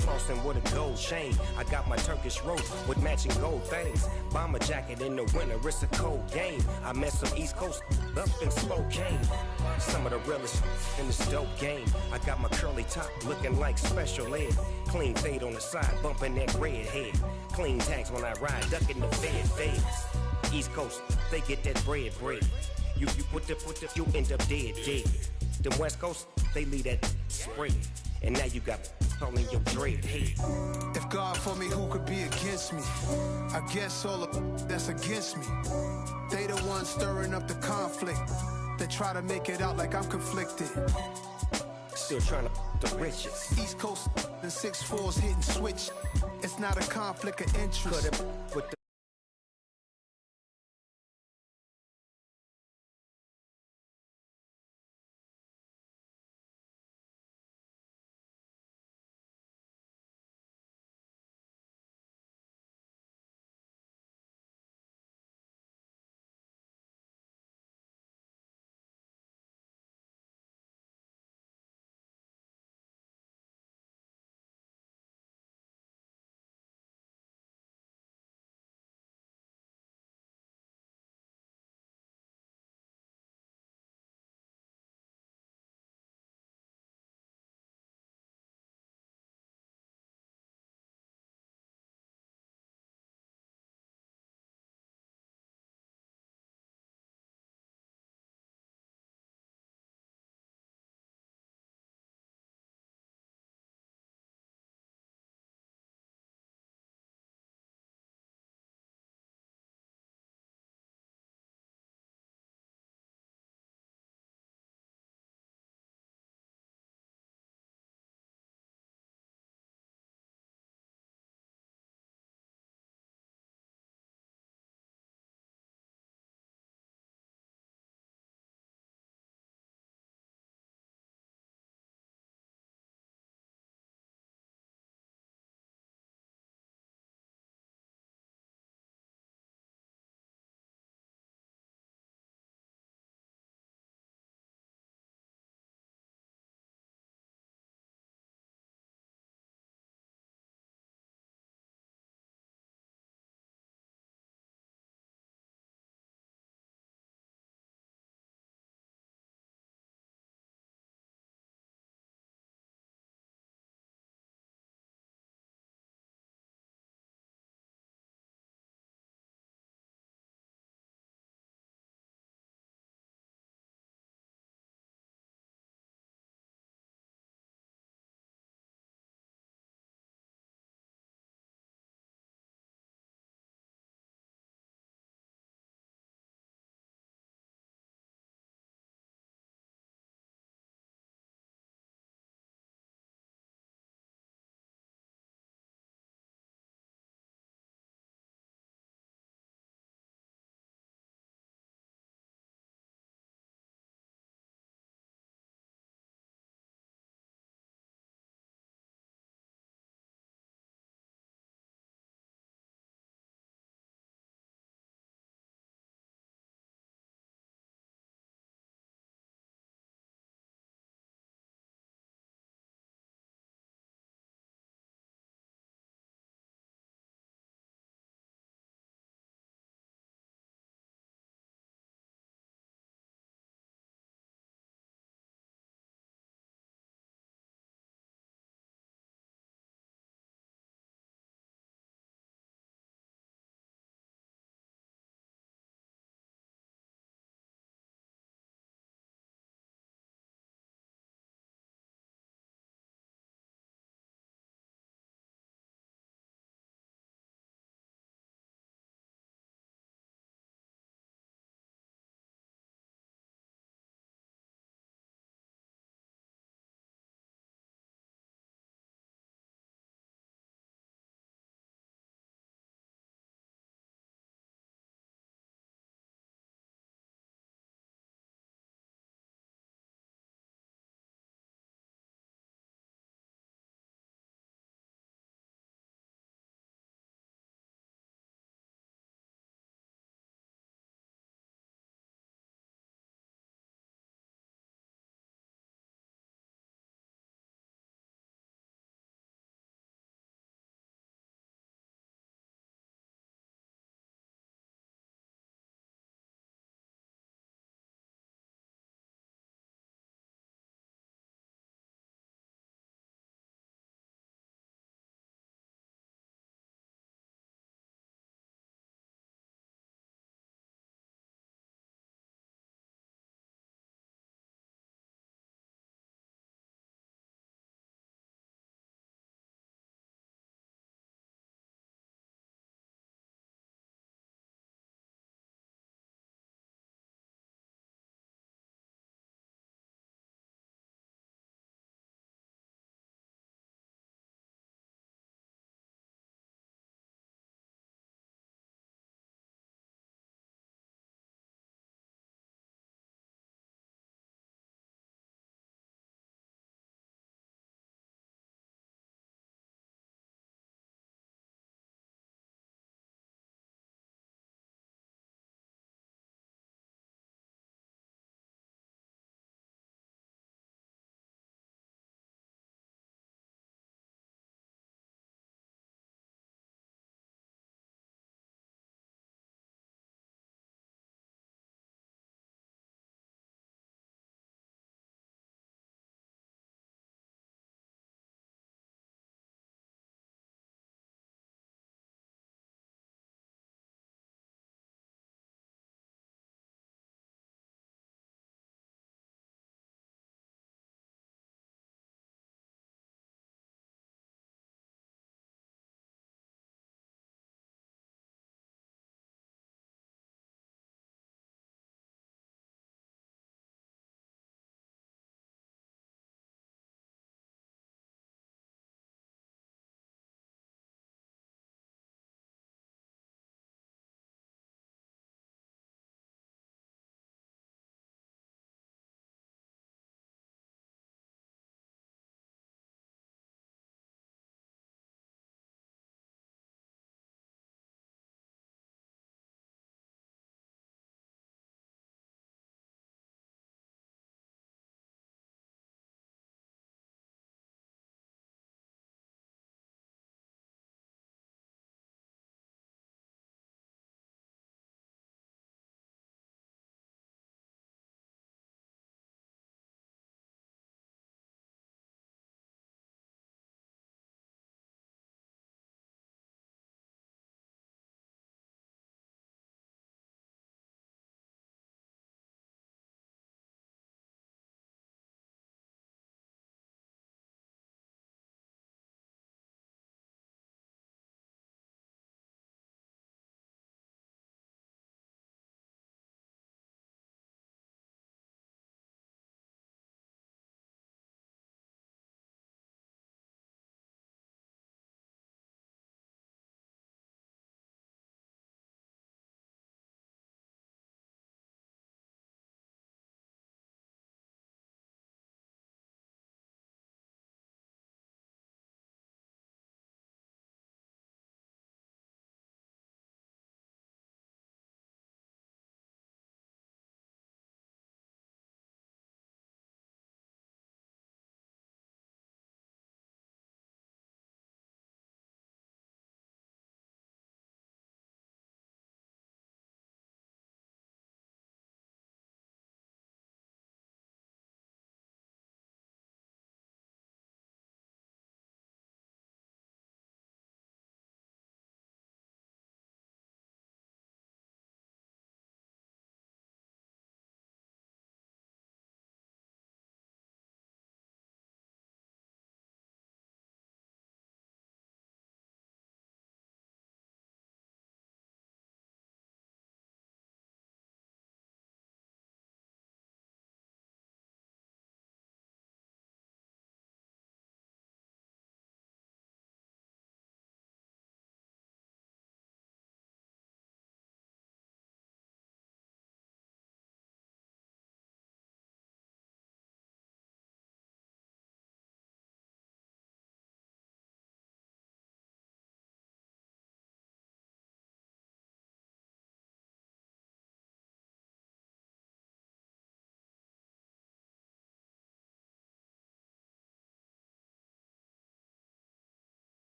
Flossing with a gold chain. I got my Turkish rope with matching gold things. Bomber jacket in the winter, it's a cold game. I met some East Coast up in Spokane. Some of the realest in this dope game. I got my curly top looking like special ed. Clean fade on the side, bumping that red head. Clean tags when I ride, ducking the feds. East Coast, they get that bread. You you end up dead. Them West Coast, they leave that spread. And now you got all in your dread head. If God for me, who could be against me? I guess all of that's against me. They the ones stirring up the conflict. They try to make it out like I'm conflicted. Still trying to the riches. East Coast and 6'4's hitting switch. It's not a conflict of interest. Cut it with the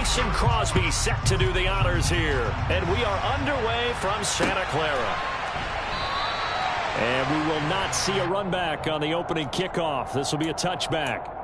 Mason Crosby set to do the honors here. And we are underway from Santa Clara. And we will not see a run back on the opening kickoff. This will be a touchback.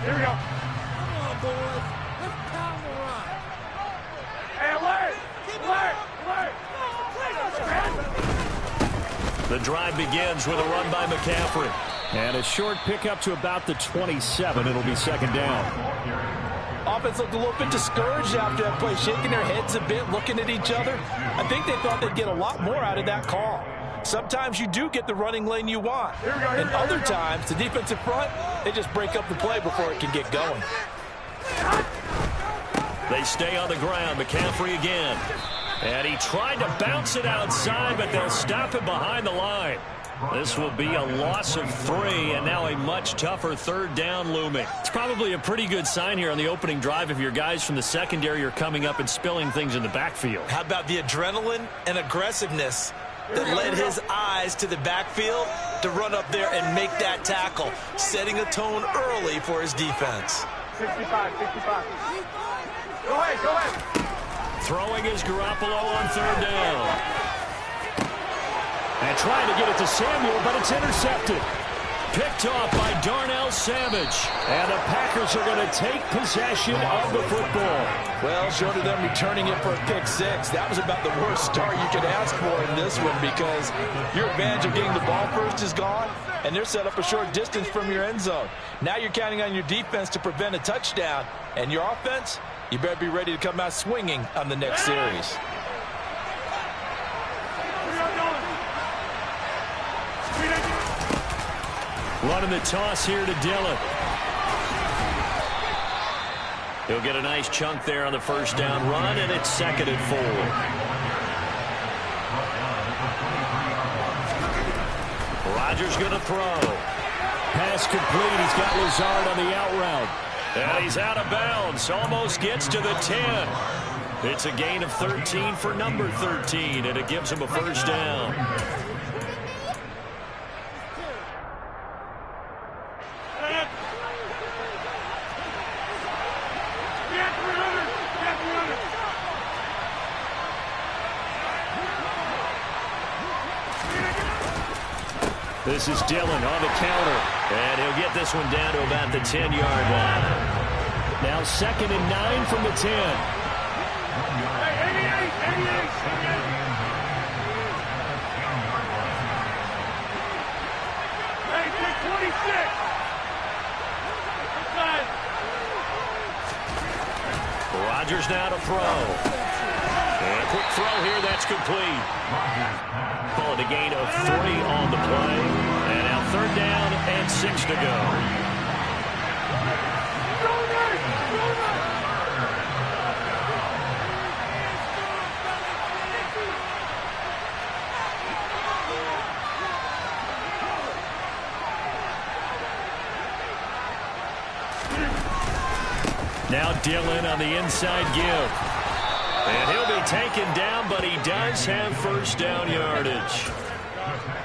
Here we go. Come on, boys. Let's pound the run. Hey, alert! Alert! Alert! The drive begins with a run by McCaffrey. And a short pickup to about the 27. It'll be second down. Offense looked a little bit discouraged after that play, shaking their heads a bit, looking at each other. I think they thought they'd get a lot more out of that call. Sometimes you do get the running lane you want. And other times, the defensive front, they just break up the play before it can get going. They stay on the ground. McCaffrey again. And he tried to bounce it outside, but they'll stop him behind the line. This will be a loss of 3, and now a much tougher third down looming. It's probably a pretty good sign here on the opening drive if your guys from the secondary are coming up and spilling things in the backfield. How about the adrenaline and aggressiveness that led his eyes to the backfield to run up there and make that tackle, setting a tone early for his defense. 65, 65. Go ahead, go ahead. Throwing is Garoppolo on third down. And trying to get it to Samuel, but it's intercepted. Picked off by Darnell Savage. And the Packers are going to take possession of the football. Well, short of them returning it for a pick 6, that was about the worst start you could ask for in this one because your advantage of getting the ball first is gone, and they're set up a short distance from your end zone. Now you're counting on your defense to prevent a touchdown, and your offense, you better be ready to come out swinging on the next series. Running the toss here to Dillon. He'll get a nice chunk there on the first down run, and it's second and 4. Rodgers going to throw. Pass complete. He's got Lazard on the out route. And he's out of bounds. Almost gets to the 10. It's a gain of 13 for number 13, and it gives him a first down. This is Dillon on the counter. And he'll get this one down to about the 10-yard line. Now second and 9 from the 10. Hey, 88. Hey, pick 26. Rodgers now to throw. And a quick throw here, that's complete. Call it a gain of 3 on the play. And now third down and 6 to go. Now Dillon on the inside give. And he'll be taken down, but he does have first down yardage.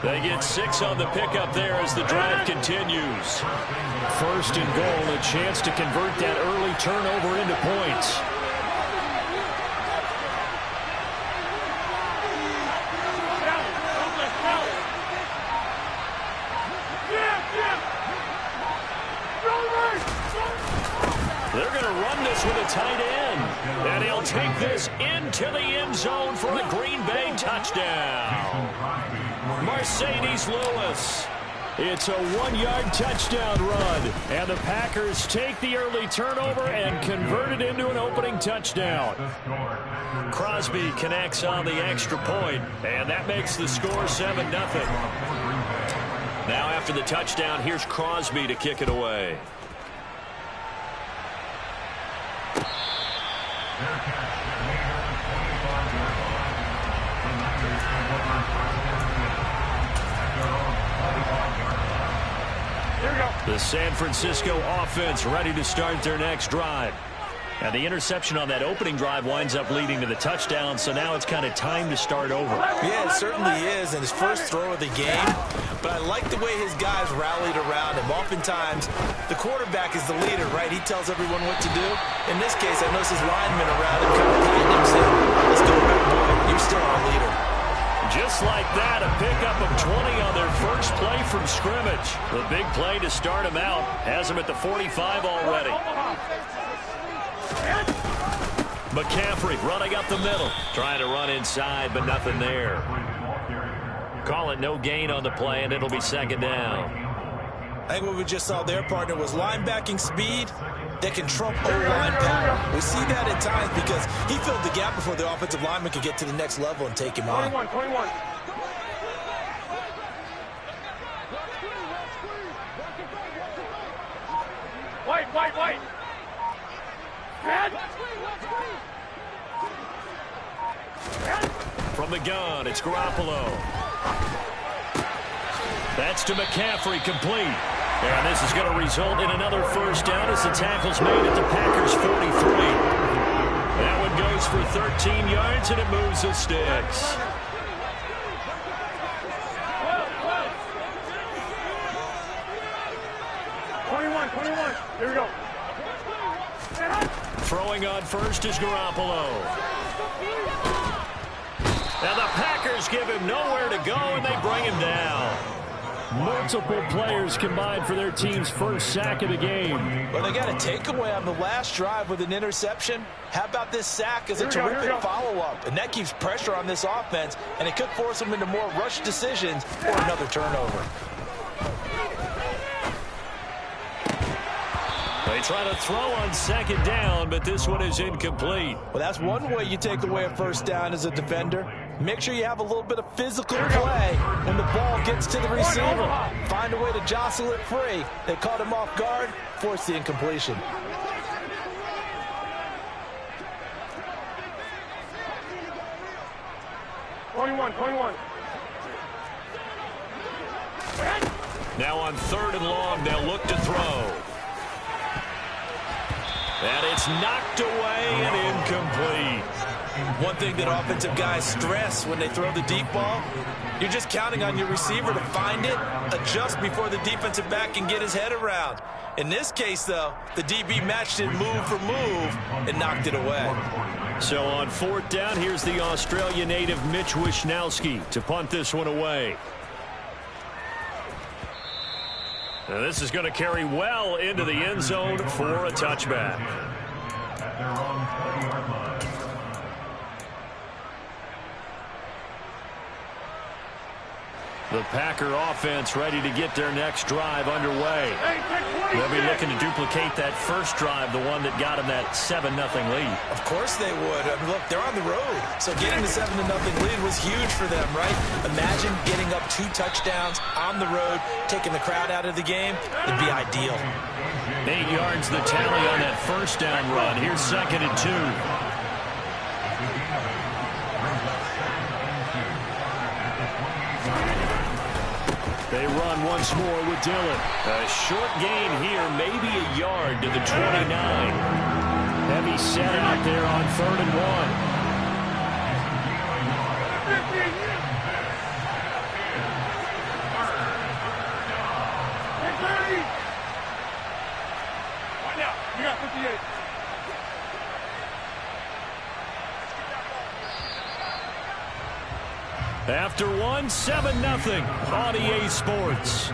They get 6 on the pickup there as the drive continues. First and goal, a chance to convert that early turnover into points. They're going to run this with a tight end. And he'll take this into the end zone for a Green Bay touchdown. Mercedes Lewis. It's a 1-yard touchdown run. And the Packers take the early turnover and convert it into an opening touchdown. Crosby connects on the extra point, and that makes the score 7-0. Now after the touchdown, here's Crosby to kick it away. The San Francisco offense ready to start their next drive. And the interception on that opening drive winds up leading to the touchdown, so now it's kind of time to start over. Yeah, it certainly is, and his first throw of the game. But I like the way his guys rallied around him. Oftentimes, the quarterback is the leader, right? He tells everyone what to do. In this case, I noticed his linemen around him kind of patting him, saying, let's go back, boy. You're still our leader. Just like that, a pickup of 20 on their first play from scrimmage. The big play to start him out has him at the 45 already. McCaffrey running up the middle. Trying to run inside, but nothing there. Call it no gain on the play, and it'll be second down. I think what we just saw there, partner, was linebacking speed that can trump O-line power. We see that at times because he filled the gap before the offensive lineman could get to the next level and take him on. 21. White. From the gun, it's Garoppolo. That's to McCaffrey, complete. And this is going to result in another first down as the tackle's made at the Packers' 43. That one goes for 13 yards, and it moves the sticks. Here we go. Throwing on first is Garoppolo. And the Packers give him nowhere to go, and they bring him down. Multiple players combined for their team's first sack of the game. Well, they got a takeaway on the last drive with an interception. How about this sack as a terrific follow-up? And that keeps pressure on this offense, and it could force them into more rush decisions or another turnover. They try to throw on second down, but this one is incomplete. Well, that's one way you take away a first down as a defender. Make sure you have a little bit of physical play when the ball gets to the receiver. Find a way to jostle it free. They caught him off guard, forced the incompletion. Now on third and long, they'll look to throw. And it's knocked away and incomplete. One thing that offensive guys stress when they throw the deep ball, you're just counting on your receiver to find it, adjust before the defensive back can get his head around. In this case, though, the DB matched it move for move and knocked it away. So on fourth down, here's the Australia native Mitch Wishnowsky to punt this one away. Now this is going to carry well into the end zone for a touchback. The Packer offense ready to get their next drive underway. They'll be looking to duplicate that first drive, the one that got them that 7-0 lead. Of course they would. I mean, look, they're on the road. So getting the 7-0 lead was huge for them, right? Imagine getting up 2 touchdowns on the road, taking the crowd out of the game. It'd be ideal. 8 yards the tally on that first down run. Here's second and 2. They run once more with Dillon. A short gain here, maybe a yard to the 29. Heavy set out there on 3rd and 1. You got 58. After 7-0 on EA Sports.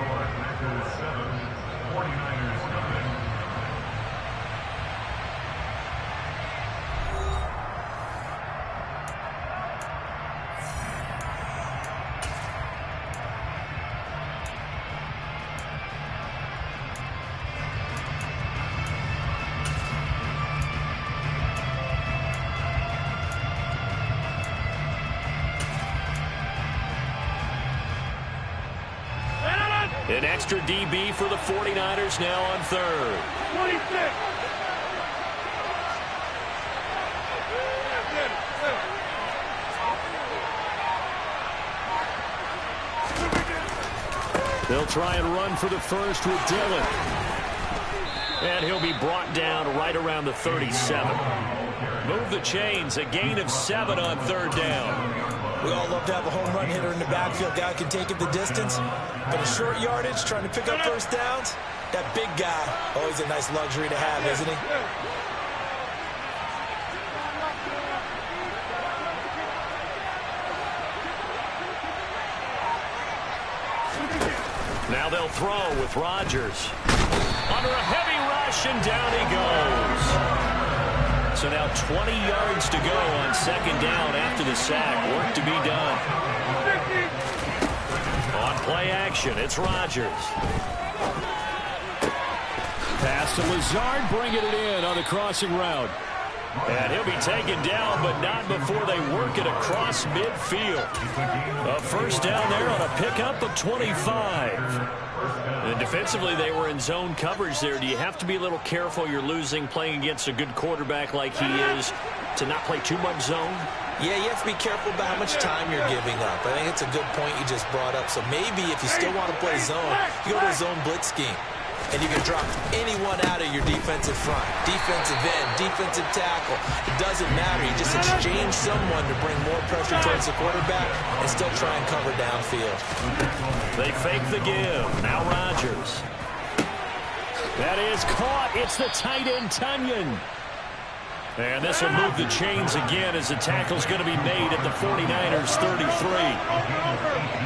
An extra DB for the 49ers now on 3rd. 26. They'll try and run for the first with Dillon. And he'll be brought down right around the 37. Move the chains, a gain of 7 on 3rd down. We all love to have a home run hitter in the backfield. Guy can take it the distance. But a short yardage, trying to pick up first downs, that big guy, always a nice luxury to have, isn't he? Now they'll throw with Rodgers. Under a heavy rush, and down he goes. So now 20 yards to go on second down after the sack. Work to be done. On play action, it's Rodgers. Pass to Lazard, bringing it in on the crossing route. And he'll be taken down, but not before they work it across midfield. A first down there on a pickup of 25. And defensively, they were in zone coverage there. Do you have to be a little careful? You're losing playing against a good quarterback like he is to not play too much zone? Yeah, you have to be careful about how much time you're giving up. I think it's a good point you just brought up. So maybe if you still want to play zone, you go to a zone blitz scheme. And you can drop anyone out of your defensive front. Defensive end, defensive tackle. It doesn't matter. You just exchange someone to bring more pressure towards the quarterback and still try and cover downfield. They fake the give. Now Rodgers. That is caught. It's the tight end, Tunyon. And this will move the chains again as the tackle's going to be made at the 49ers 33.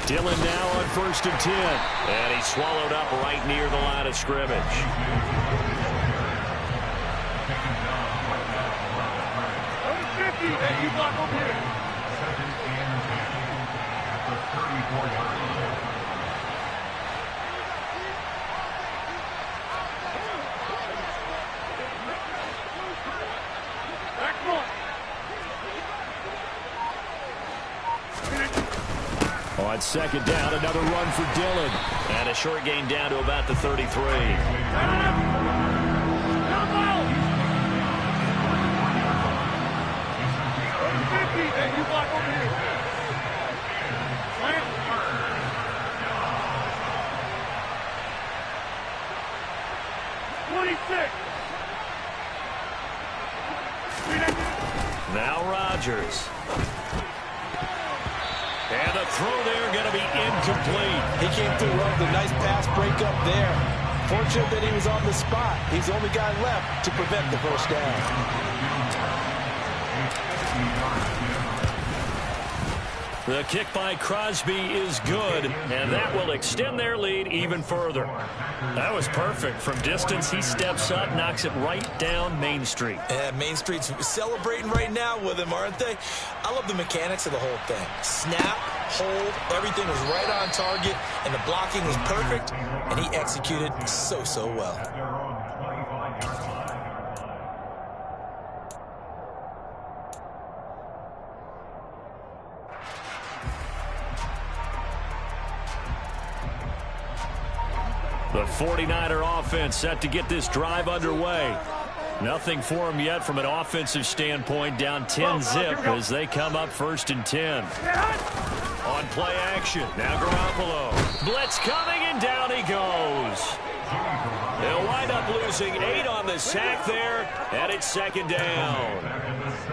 Dillon now on 1st and 10. And he's swallowed up right near the line of scrimmage. Hey, you block over here. On second down, another run for Dillon. And a short gain down to about the 33. Hey, you block over here. 26. Now Rodgers. And the throw there going to be incomplete. He came through well with a nice pass breakup there. Fortunate that he was on the spot. He's the only guy left to prevent the first down. The kick by Crosby is good, and that will extend their lead even further. That was perfect. From distance, he steps up, knocks it right down Main Street. Yeah, Main Street's celebrating right now with him, aren't they? I love the mechanics of the whole thing. Snap, hold, everything was right on target, and the blocking was perfect, and he executed so well. The 49er offense set to get this drive underway. Nothing for them yet from an offensive standpoint. Down 10-zip as they come up 1st and 10. On play action. Now Garoppolo. Blitz coming, and down he goes. They'll wind up losing 8 on the sack there, and it's second down.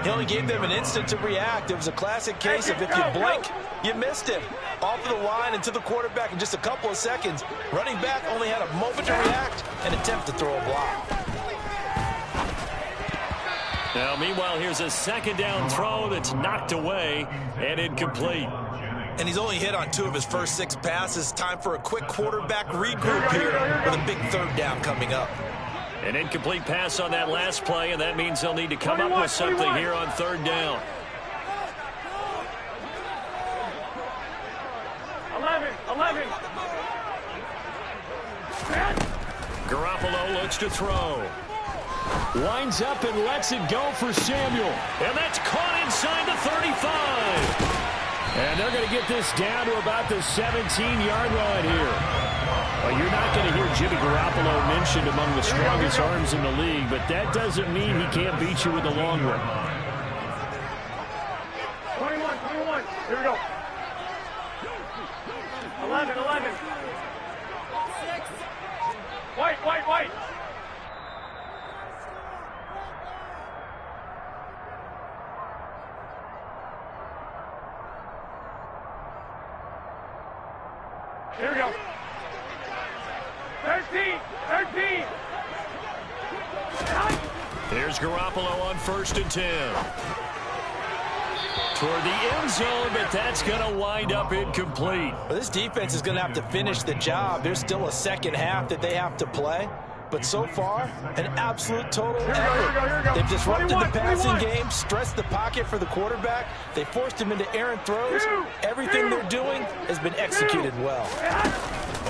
He only gave them an instant to react. It was a classic case of if you blink, you missed him. Off of the line and to the quarterback in just a couple of seconds. Running back only had a moment to react and attempt to throw a block. Now, meanwhile, here's a second down throw that's knocked away and incomplete. And he's only hit on 2 of his first 6 passes. Time for a quick quarterback regroup here with a big third down coming up. An incomplete pass on that last play, and that means they'll need to come up with something here on third down. 11. Garoppolo looks to throw. Winds up and lets it go for Samuel. And that's caught inside the 35. And they're going to get this down to about the 17-yard line here. Well, you're not going to hear Jimmy Garoppolo mentioned among the strongest arms in the league, but that doesn't mean he can't beat you with a long one. 21. Here we go. 11. White. Here we go. Hey. 13. Here's Garoppolo on 1st and 10. Toward the end zone, but that's going to wind up incomplete. Well, this defense is going to have to finish the job. There's still a second half that they have to play. But so far, an absolute total effort. They've disrupted the passing game, stressed the pocket for the quarterback. They forced him into errant throws. Everything they're doing has been executed well.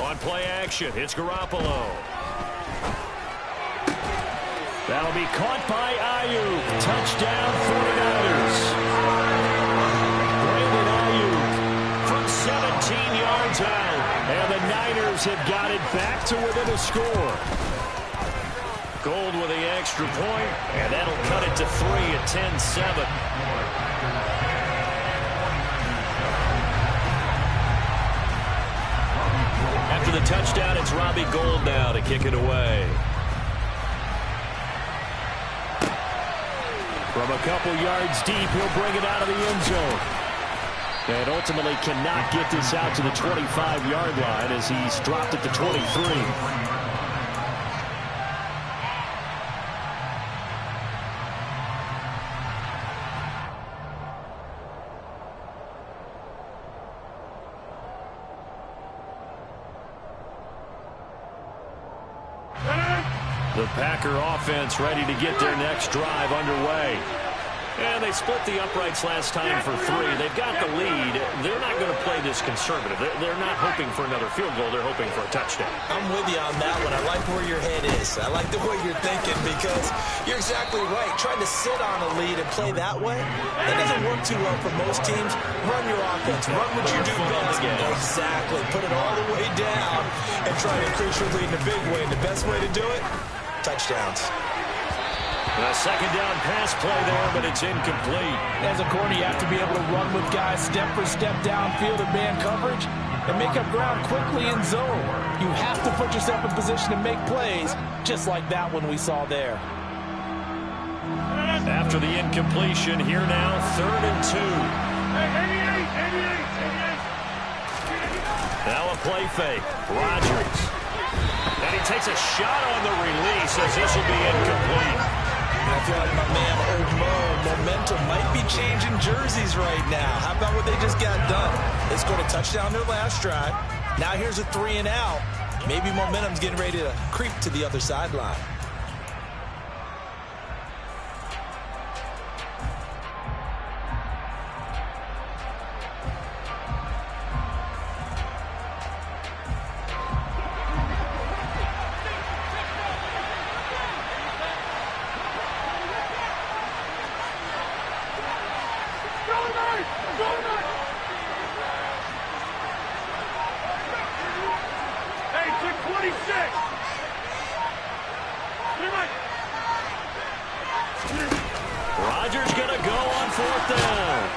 On play action, it's Garoppolo. That'll be caught by Ayuk. Touchdown, 49ers. Brandon Ayuk from 17 yards out. And the Niners have got it back to within a score. Gold with the extra point, and that'll cut it to 3 at 10-7. After the touchdown, it's Robbie Gould now to kick it away. From a couple yards deep, he'll bring it out of the end zone. And ultimately cannot get this out to the 25-yard line as he's dropped it to 23. The Packer offense ready to get their next drive underway. And they split the uprights last time for 3. They've got the lead. They're not going to play this conservative. They're not hoping for another field goal. They're hoping for a touchdown. I'm with you on that one. I like where your head is. I like the way you're thinking because you're exactly right. Trying to sit on a lead and play that way, that doesn't work too well for most teams. Run your offense. Run what you do best. Exactly. Put it all the way down and try to increase your lead in a big way. And the best way to do it, touchdowns. A second down pass play there, but it's incomplete. As a corner, you have to be able to run with guys step for step downfield in man coverage and make up ground quickly in zone. You have to put yourself in position to make plays, just like that one we saw there. After the incompletion, here now, 3rd and 2. Now a play fake. Rodgers. And he takes a shot on the release as this will be incomplete. I feel like my man, Old Mo, momentum might be changing jerseys right now. How about what they just got done? They scored a touchdown their last drive. Now here's a 3 and out. Maybe momentum's getting ready to creep to the other sideline. Rodgers going to go on 4th down.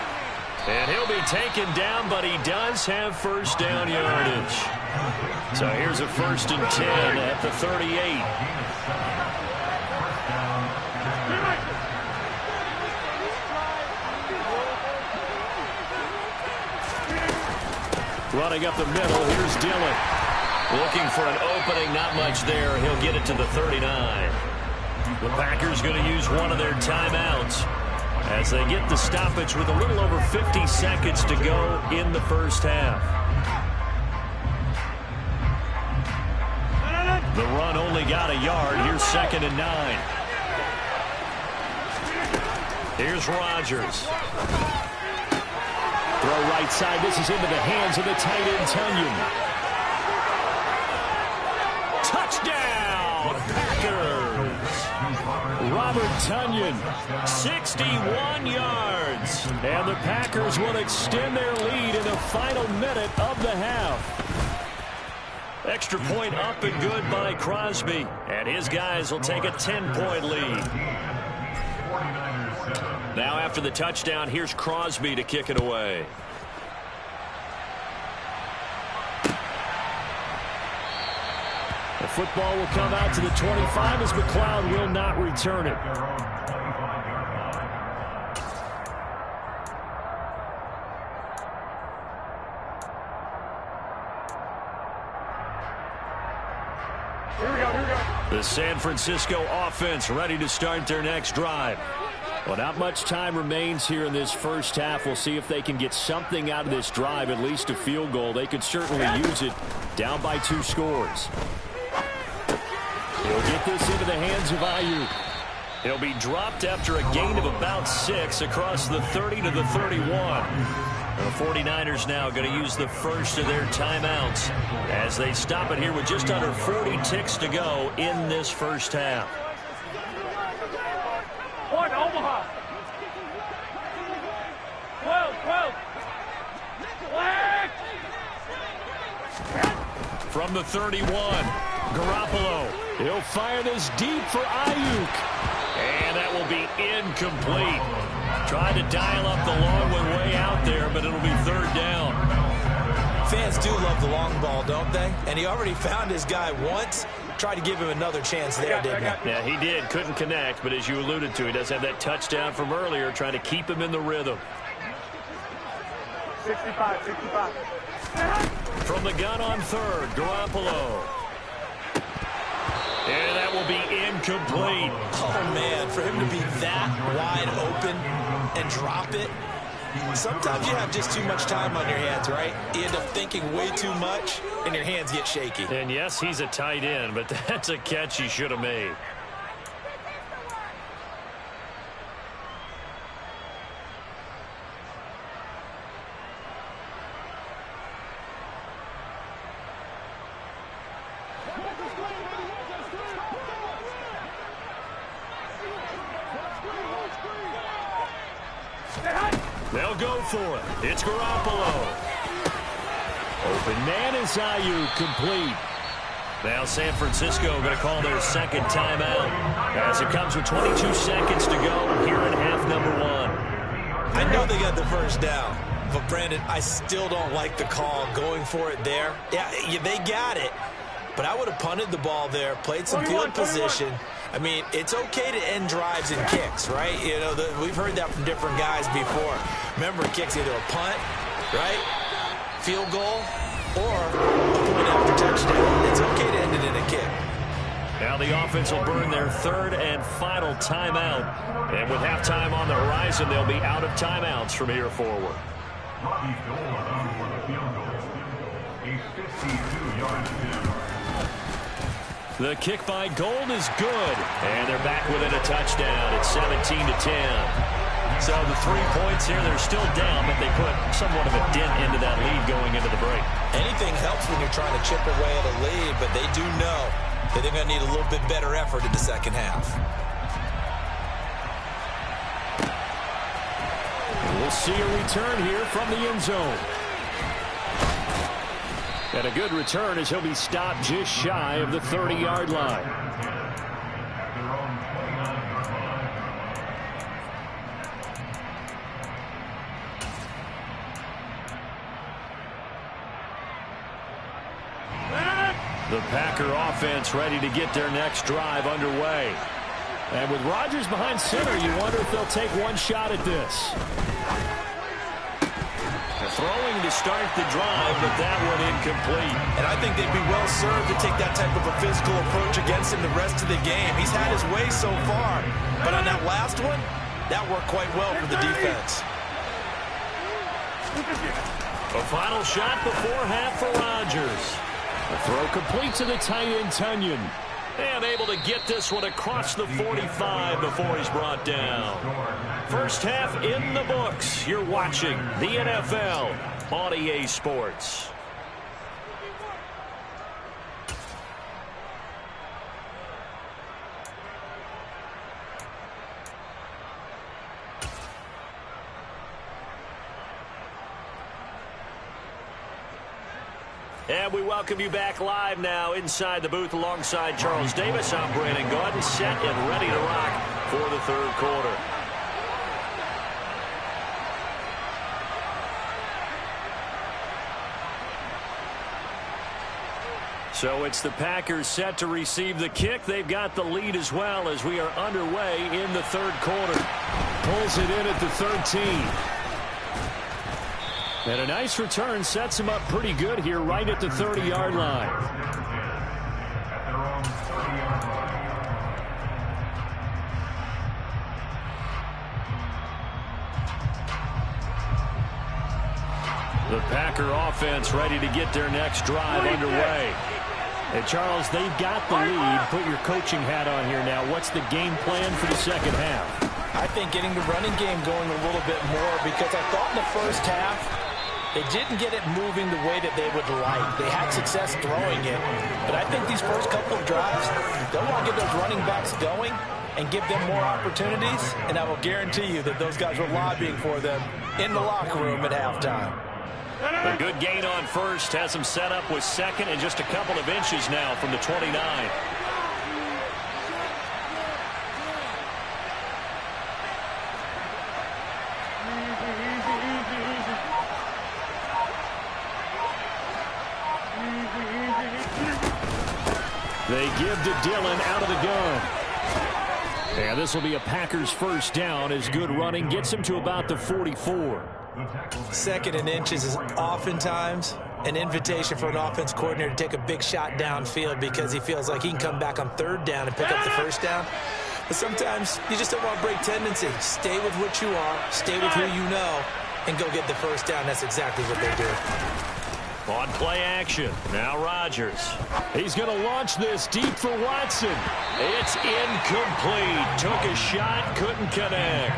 And he'll be taken down, but he does have first down yardage. So here's a 1st and 10 at the 38. Running up the middle, here's Dillon. Looking for an opening, not much there. He'll get it to the 39. The Packers going to use one of their timeouts as they get the stoppage with a little over 50 seconds to go in the first half. The run only got a yard. Here's 2nd and 9. Here's Rodgers. Throw right side. This is into the hands of the tight end, Tonyan. Touchdown, Packers. Robert Tonyan, 61 yards. And the Packers will extend their lead in the final minute of the half. Extra point up and good by Crosby. And his guys will take a 10-point lead. Now after the touchdown, here's Crosby to kick it away. The football will come out to the 25 as McLeod will not return it. The San Francisco offense ready to start their next drive. Well, not much time remains here in this first half. We'll see if they can get something out of this drive, at least a field goal. They could certainly use it, down by 2 scores. He'll get this into the hands of Aiyuk. He'll be dropped after a gain of about 6 across the 30 to the 31. The 49ers now going to use the first of their timeouts as they stop it here with just under 40 ticks to go in this first half. One, Omaha. 12. From the 31, Garoppolo. He'll fire this deep for Aiyuk. And that will be incomplete. Tried to dial up the long one way out there, but it'll be 3rd down. Fans do love the long ball, don't they? And he already found his guy once. Tried to give him another chance there, didn't he? Yeah, he did. Couldn't connect, but as you alluded to, he does have that touchdown from earlier, trying to keep him in the rhythm. 65. From the gun on 3rd, Garoppolo. And that will be incomplete. Oh, man, for him to be that wide open and drop it. Sometimes you have just too much time on your hands, right? You end up thinking way too much, and your hands get shaky. And yes, he's a tight end, but that's a catch he should have made. They'll go for it. It's Garoppolo. Open man is Aiyuk, complete. Now San Francisco going to call their second timeout as it comes with 22 seconds to go here in half number 1. I know they got the first down, but Brandon, I still don't like the call going for it there. Yeah, they got it, but I would have punted the ball there, played some field position. I mean, it's okay to end drives and kicks, right? You know, we've heard that from different guys before. Remember, kicks either a punt, right, field goal, or a point after touchdown. It's okay to end it in a kick. Now the offense will burn their 3rd and final timeout. And with halftime on the horizon, they'll be out of timeouts from here forward. The kick by Gold is good. And they're back within a touchdown. It's 17-10. So the 3 points here, they're still down, but they put somewhat of a dent into that lead going into the break. Anything helps when you're trying to chip away at a lead, but they do know that they're going to need a little bit better effort in the second half. We'll see a return here from the end zone. And a good return as he'll be stopped just shy of the 30-yard line. The Packer offense ready to get their next drive underway. And with Rodgers behind center, you wonder if they'll take one shot at this. Throwing to start the drive, but that one incomplete. And I think they'd be well served to take that type of a physical approach against him the rest of the game. He's had his way so far, but on that last one, that worked quite well for the defense. A final shot before half for Rodgers. The throw complete to the tight end, Tunyon. And able to get this one across the 45 before he's brought down. First half in the books. You're watching the NFL on EA Sports. And we welcome you back live now inside the booth alongside Charles Davis. I'm Brandon Gaudin, set and ready to rock for the 3rd quarter. So it's the Packers set to receive the kick. They've got the lead as well as we are underway in the 3rd quarter. Pulls it in at the 13. And a nice return sets him up pretty good here right at the 30-yard line. The Packer offense ready to get their next drive underway. Hey, Charles, they've got the lead. Put your coaching hat on here now. What's the game plan for the second half? I think getting the running game going a little bit more, because I thought in the first half they didn't get it moving the way that they would like. They had success throwing it, but I think these first couple of drives, they'll want to get those running backs going and give them more opportunities, and I will guarantee you that those guys were lobbying for them in the locker room at halftime. A good gain on first has him set up with second and just a couple of inches now from the 29. They give to Dillon out of the gun. And this will be a Packers first down as good running gets him to about the 44. Second and inches is oftentimes an invitation for an offense coordinator to take a big shot downfield because he feels like he can come back on third down and pick up the first down. But sometimes you just don't want to break tendency. Stay with what you are, stay with who you know, and go get the first down. That's exactly what they do. On play action, now Rodgers. He's going to launch this deep for Watson. It's incomplete. Took a shot, couldn't connect.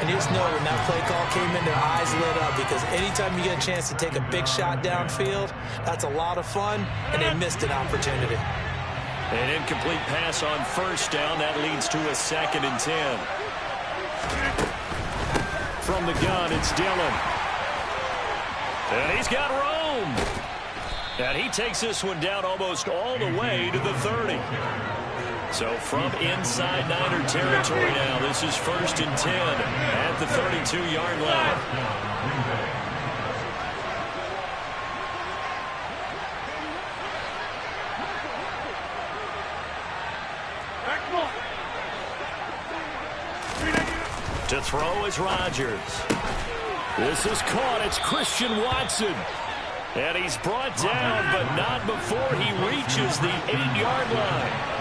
And you just know when that play call came in, their eyes lit up, because anytime you get a chance to take a big shot downfield, that's a lot of fun, and they missed an opportunity. An incomplete pass on first down. That leads to a 2nd and 10. From the gun, it's Dillon. And he's got room. And he takes this one down almost all the way to the 30. So from inside Niner territory now, this is 1st and 10 at the 32-yard line. To throw is Rodgers. This is caught. It's Christian Watson. And he's brought down, but not before he reaches the 8-yard line.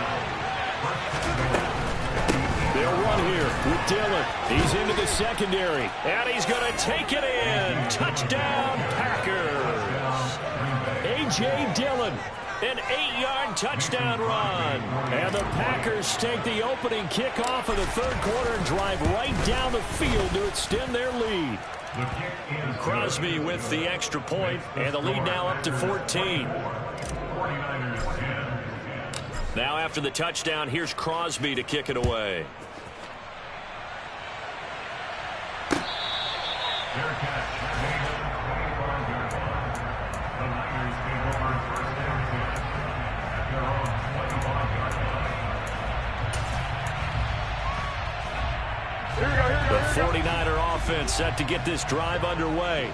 They'll run here with Dillon. He's into the secondary. And he's going to take it in. Touchdown, Packers. A.J. Dillon. An 8-yard touchdown run. And the Packers take the opening kickoff of the third quarter and drive right down the field to extend their lead. Crosby with the extra point, and the lead now up to 14. Now after the touchdown, here's Crosby to kick it away. The 49er offense set to get this drive underway.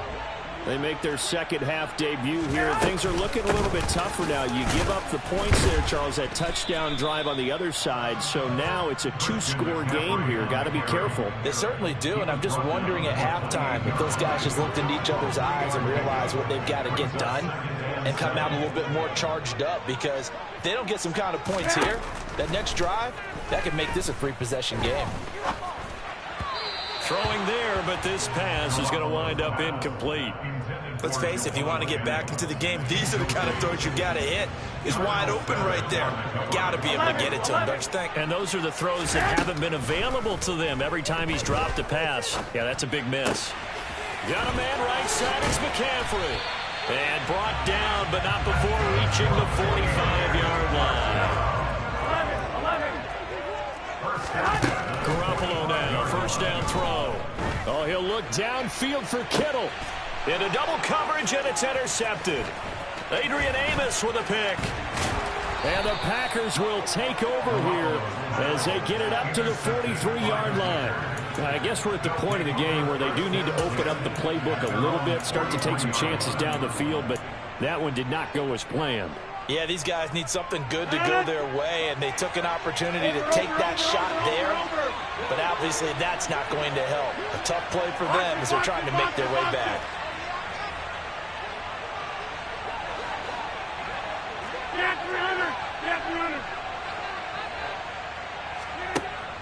They make their second half debut here. Things are looking a little bit tougher now. You give up the points there, Charles, that touchdown drive on the other side. So now it's a 2-score game here. Got to be careful. They certainly do, and I'm just wondering at halftime if those guys just looked into each other's eyes and realized what they've got to get done and come out a little bit more charged up, because if they don't get some kind of points here, that next drive, that could make this a 3-possession game. Throwing there, but this pass is going to wind up incomplete. Let's face it, if you want to get back into the game, these are the kind of throws you got to hit. He's wide open right there. Got to be able to get it to him, don't you think? And those are the throws that haven't been available to them every time he's dropped a pass. Yeah, that's a big miss. Got a man right side, it's McCaffrey. And brought down, but not before reaching the 45-yard line. Garoppolo now, first down throw. Oh, he'll look downfield for Kittle. Into double coverage, and it's intercepted. Adrian Amos with a pick. And the Packers will take over here as they get it up to the 43-yard line. I guess we're at the point of the game where they do need to open up the playbook a little bit, start to take some chances down the field, but that one did not go as planned. Yeah, these guys need something good to go their way, and they took an opportunity to take that shot there, but obviously that's not going to help. A tough play for them as they're trying to make their way back.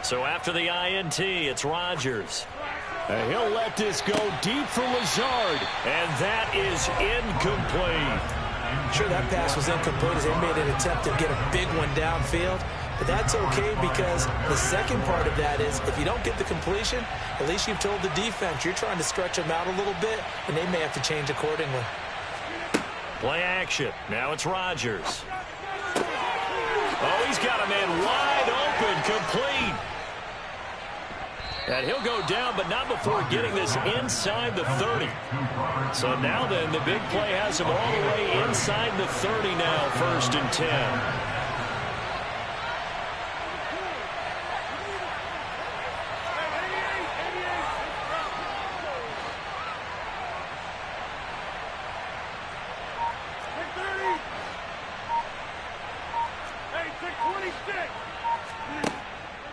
So after the INT, it's Rodgers. He'll let this go deep for Lazard, and that is incomplete. Sure, that pass was incomplete as they made an attempt to get a big one downfield. But that's okay because the second part of that is if you don't get the completion, at least you've told the defense you're trying to stretch them out a little bit, and they may have to change accordingly. Play action. Now it's Rodgers. Oh, he's got a man wide open, complete. And he'll go down, but not before getting this inside the 30. So now then, the big play has him all the way inside the 30 now, 1st and 10.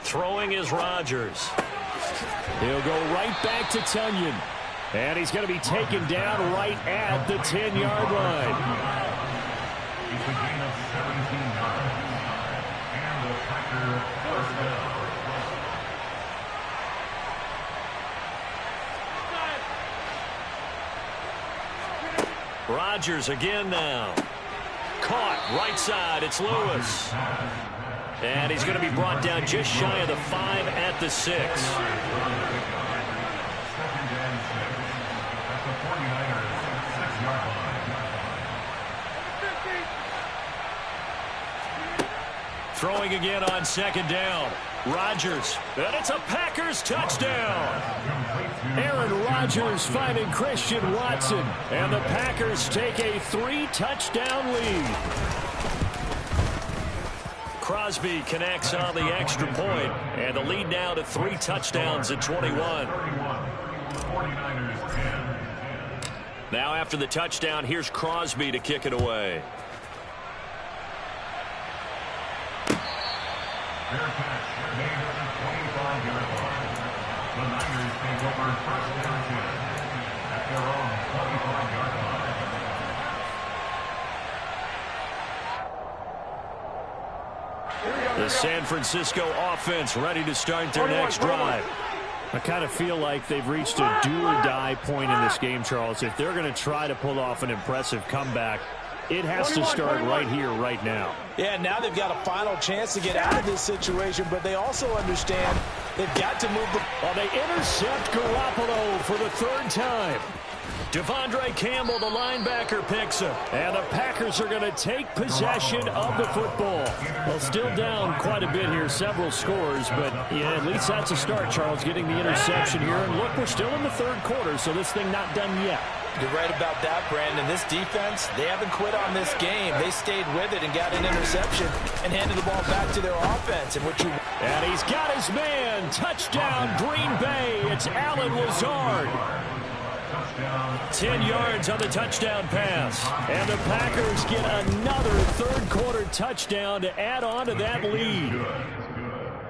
Throwing is Rodgers. He'll go right back to Tonyan. And he's going to be taken down right at the 10-yard line. It's a gain of 17 yards. And the Packers first down. Rodgers again now. Caught right side. It's Lewis. And he's going to be brought down just shy of the 5 at the 6. Throwing again on 2nd down. Rodgers. And it's a Packers touchdown. Aaron Rodgers finding Christian Watson. And the Packers take a 3-touchdown lead. Crosby connects on the extra point, and the lead now to 3 touchdowns at 21. Now after the touchdown, here's Crosby to kick it away. Fair catch made at the 25-yard line. The Niners take over 1st and 10 at their own 25-yard line. The San Francisco offense ready to start their next drive. I kind of feel like they've reached a do-or-die point in this game, Charles. If they're going to try to pull off an impressive comeback, it has to start right here, right now. Yeah, now they've got a final chance to get out of this situation, but they also understand they've got to move the... Well, they intercept Garoppolo for the 3rd time. Devondre Campbell, the linebacker, picks him. And the Packers are going to take possession of the football. Well, still down quite a bit here, several scores, but yeah, at least that's a start, Charles, getting the interception here. And look, we're still in the 3rd quarter, so this thing not done yet. You're right about that, Brandon. This defense, they haven't quit on this game. They stayed with it and got an interception and handed the ball back to their offense. And he's got his man. Touchdown, Green Bay. It's Allen Lazard. 10 yards on the touchdown pass. And the Packers get another 3rd quarter touchdown to add on to that lead.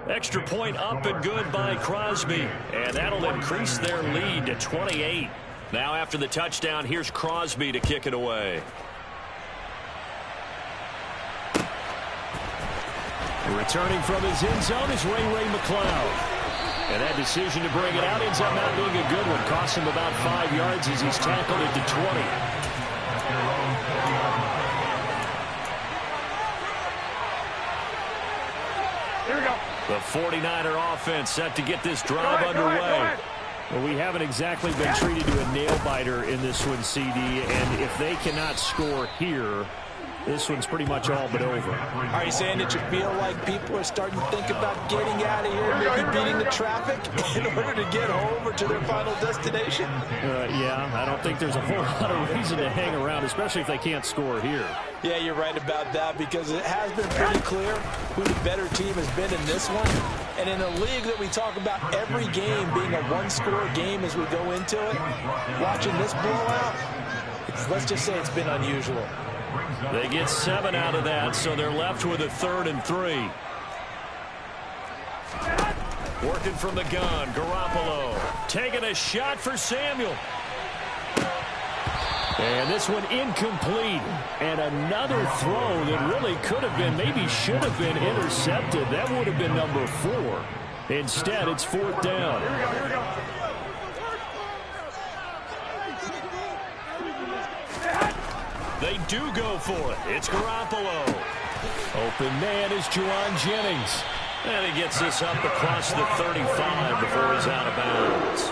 Extra point up and good by Crosby. And that'll increase their lead to 28. Now after the touchdown, here's Crosby to kick it away. Returning from his end zone is Ray McCloud. And that decision to bring it out ends up not being a good one. Cost him about 5 yards as he's tackled it to 20. Here we go. The 49er offense set to get this drive underway. Well, we haven't exactly been treated to a nail-biter in this one, CD, and if they cannot score here, this one's pretty much all but over. Are you saying that you feel like people are starting to think about getting out of here, maybe beating the traffic in order to get home or to their final destination? Yeah, I don't think there's a whole lot of reason to hang around, especially if they can't score here. Yeah, you're right about that because it has been pretty clear who the better team has been in this one. And in a league that we talk about every game being a one-score game as we go into it, watching this blowout, let's just say it's been unusual. They get 7 out of that, so they're left with a 3rd and 3. Working from the gun, Garoppolo taking a shot for Samuel. And this one incomplete. And another throw that really could have been, maybe should have been intercepted. That would have been number 4. Instead, it's 4th down. They do go for it. It's Garoppolo. Open man is Juwan Jennings. And he gets this up across the 35 before he's out of bounds.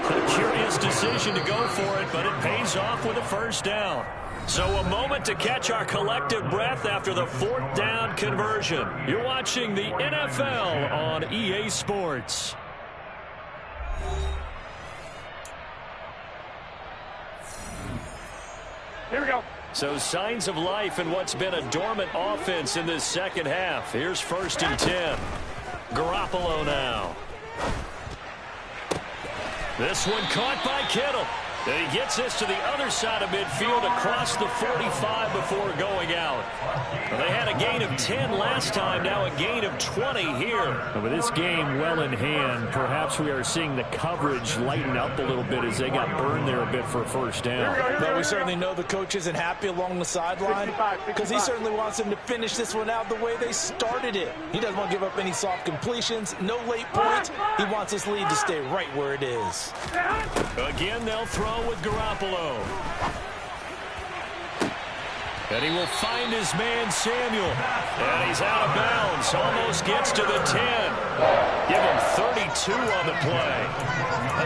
A curious decision to go for it, but it pays off with a first down. So a moment to catch our collective breath after the 4th down conversion. You're watching the NFL on EA Sports. Here we go. So signs of life in what's been a dormant offense in this second half. Here's 1st and 10. Garoppolo now. This one caught by Kittle. And he gets this to the other side of midfield across the 45 before going out. Well, they had a gain of 10 last time, now a gain of 20 here. And with this game well in hand, perhaps we are seeing the coverage lighten up a little bit as they got burned there a bit for a first down. But we certainly know the coach isn't happy along the sideline because he certainly wants them to finish this one out the way they started it. He doesn't want to give up any soft completions, no late points. He wants his lead to stay right where it is. Again, they'll throw with Garoppolo. And he will find his man Samuel. And he's out of bounds. Almost gets to the 10. Give him 32 on the play.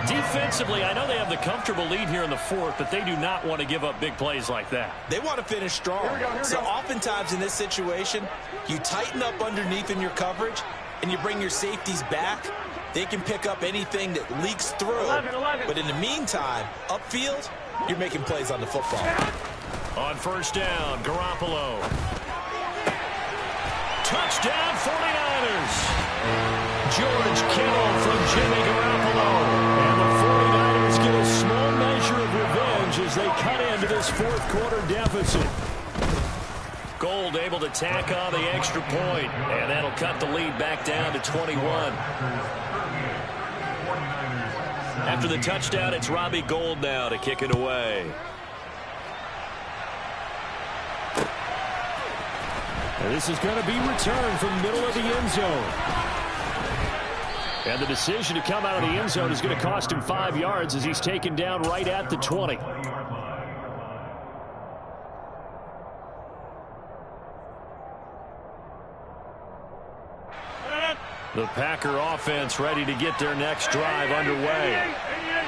Defensively, I know they have the comfortable lead here in the 4th, but they do not want to give up big plays like that. They want to finish strong. So oftentimes in this situation, you tighten up underneath in your coverage, and you bring your safeties back. They can pick up anything that leaks through. But in the meantime, upfield, you're making plays on the football. On first down, Garoppolo. Touchdown, 49ers. George Kittle from Jimmy Garoppolo. And the 49ers get a small measure of revenge as they cut into this 4th quarter deficit. Gold able to tack on the extra point, and that'll cut the lead back down to 21. After the touchdown, it's Robbie Gould now to kick it away. And this is going to be returned from the middle of the end zone. And the decision to come out of the end zone is going to cost him 5 yards as he's taken down right at the 20. The Packer offense ready to get their next drive underway.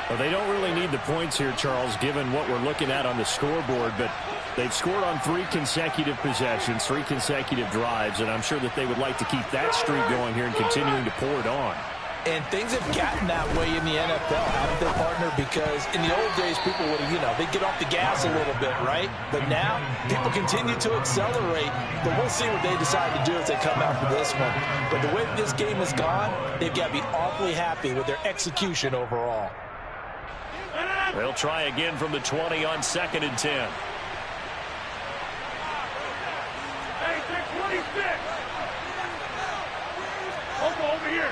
Well, they don't really need the points here, Charles, given what we're looking at on the scoreboard, but they've scored on 3 consecutive possessions, 3 consecutive drives, and I'm sure that they would like to keep that streak going here and continuing to pour it on. And things have gotten that way in the NFL, haven't they, partner? Because in the old days, people would, they'd get off the gas a little bit, right? But now, people continue to accelerate. But we'll see what they decide to do as they come out for this one. But the way that this game has gone, they've got to be awfully happy with their execution overall. They'll try again from the 20 on 2nd and 10. Hey, 26. Over here.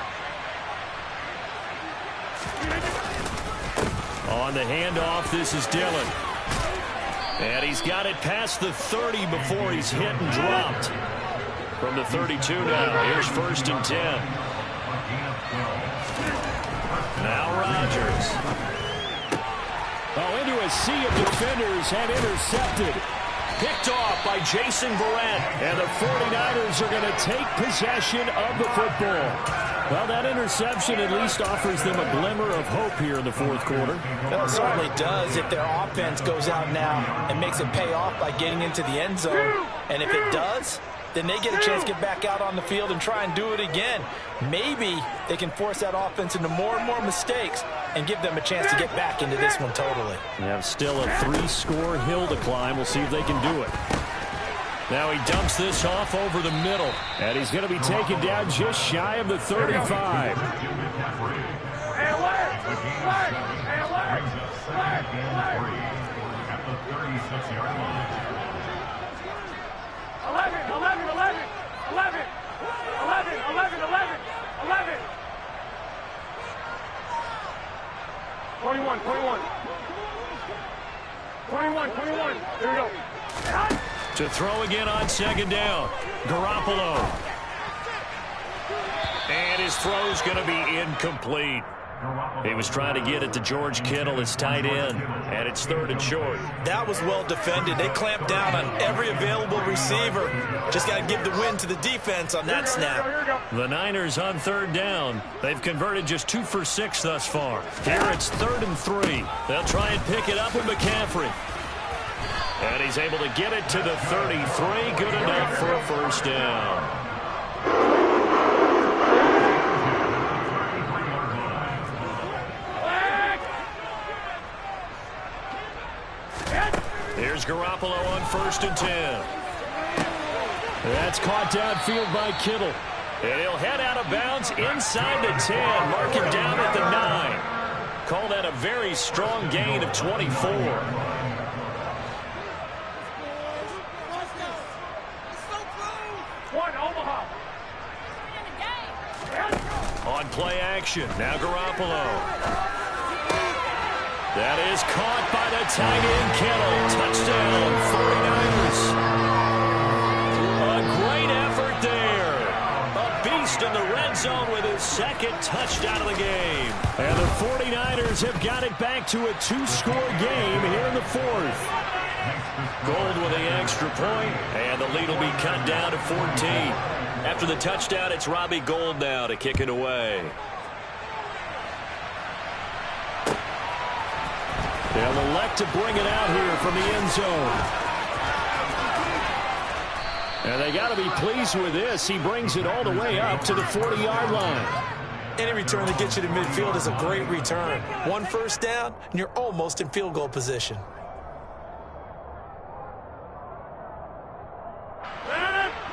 On the handoff, this is Dillon. And he's got it past the 30 before he's hit and dropped. From the 32 now, here's 1st and 10. Now Rodgers. Oh, into a sea of defenders and intercepted. Picked off by Jason Verrett. And the 49ers are going to take possession of the football. Well, that interception at least offers them a glimmer of hope here in the 4th quarter. Well, it certainly does if their offense goes out now and makes it pay off by getting into the end zone. And if it does, then they get a chance to get back out on the field and try and do it again. Maybe they can force that offense into more and more mistakes and give them a chance to get back into this one totally. Yeah, still a 3-score hill to climb. We'll see if they can do it. Now he dumps this off over the middle. And he's going to be taken down just shy of the 35. Hey, alert! Alert! Hey, alert! Alert! Alert! At the 36-yard line. 11, 11, 11, 11, 11, 11, 11, 11. 21, 21. 21, 21. Here we go. To throw again on 2nd down. Garoppolo. And his throw's going to be incomplete. He was trying to get it to George Kittle, his tight end, and it's 3rd and short. That was well defended. They clamped down on every available receiver. Just got to give the win to the defense on that snap. The Niners on 3rd down. They've converted just 2 for 6 thus far. Here it's 3rd and 3. They'll try and pick it up with McCaffrey. And he's able to get it to the 33. Good enough for a 1st down. Here's Garoppolo on 1st and 10. That's caught downfield by Kittle. And he'll head out of bounds inside the 10. Mark him down at the 9. Call that a very strong gain of 24. On play action, now Garoppolo. That is caught by the tight end, Kittle. Touchdown, 49ers. A great effort there. A beast in the red zone with his 2nd touchdown of the game. And the 49ers have got it back to a 2-score game here in the 4th. Gold with the extra point, and the lead will be cut down to 14. After the touchdown, it's Robbie Gould now to kick it away. They'll elect to bring it out here from the end zone. And they got to be pleased with this. He brings it all the way up to the 40-yard line. Any return that gets you to midfield is a great return. 1 first down, and you're almost in field goal position.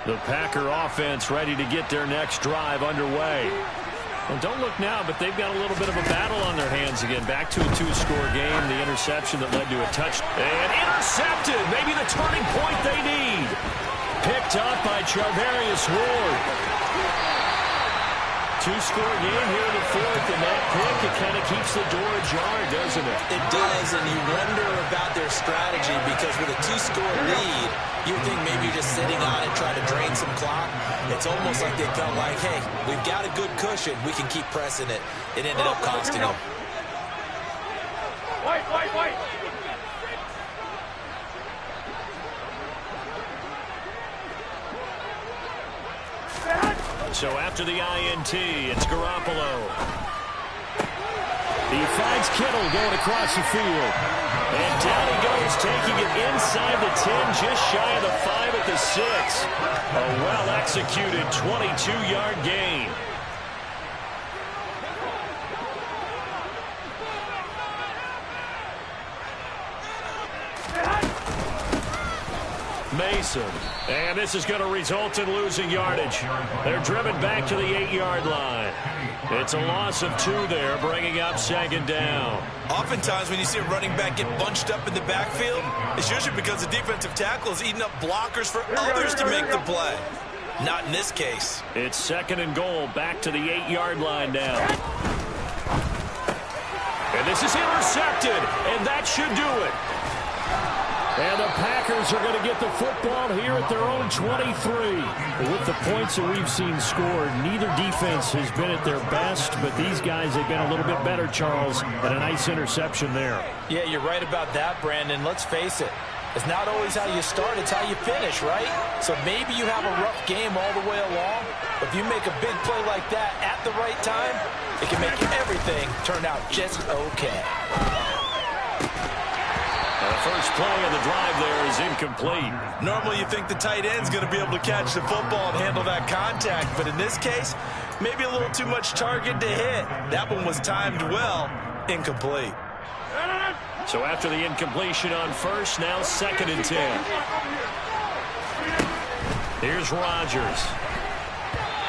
The Packer offense ready to get their next drive underway. And don't look now, but they've got a little bit of a battle on their hands again. Back to a 2-score game. The interception that led to a touchdown. And intercepted. Maybe the turning point they need. Picked up by Charvarius Ward. 2-score game here in the 4th, and that pick, it kind of keeps the door ajar, doesn't it? It does, and you wonder about their strategy because with a 2-score lead, you think maybe you're just sitting on it trying to drain some clock. It's almost like they felt like, hey, we've got a good cushion. We can keep pressing it. It ended up costing them. Wait. So after the INT, it's Garoppolo. He finds Kittle going across the field. And down he goes, taking it inside the 10, just shy of the 5 at the 6. A well-executed 22-yard gain. Mason. And this is going to result in losing yardage. They're driven back to the 8-yard line. It's a loss of 2 there, bringing up 2nd down. Oftentimes when you see a running back get bunched up in the backfield, it's usually because the defensive tackle is eating up blockers for others to make the play. Not in this case. It's 2nd and goal, back to the 8-yard line now. And this is intercepted, and that should do it. And the Packers are going to get the football here at their own 23. With the points that we've seen scored, neither defense has been at their best, but these guys have been a little bit better, Charles, and a nice interception there. Yeah, you're right about that, Brandon. Let's face it. It's not always how you start, it's how you finish, right? So maybe you have a rough game all the way along, but if you make a big play like that at the right time, it can make everything turn out just okay. The first play of the drive there is incomplete. Normally you think the tight end's going to be able to catch the football and handle that contact, but in this case, maybe a little too much target to hit. That one was timed well, incomplete. So after the incompletion on first, now 2nd and 10. Here's Rodgers.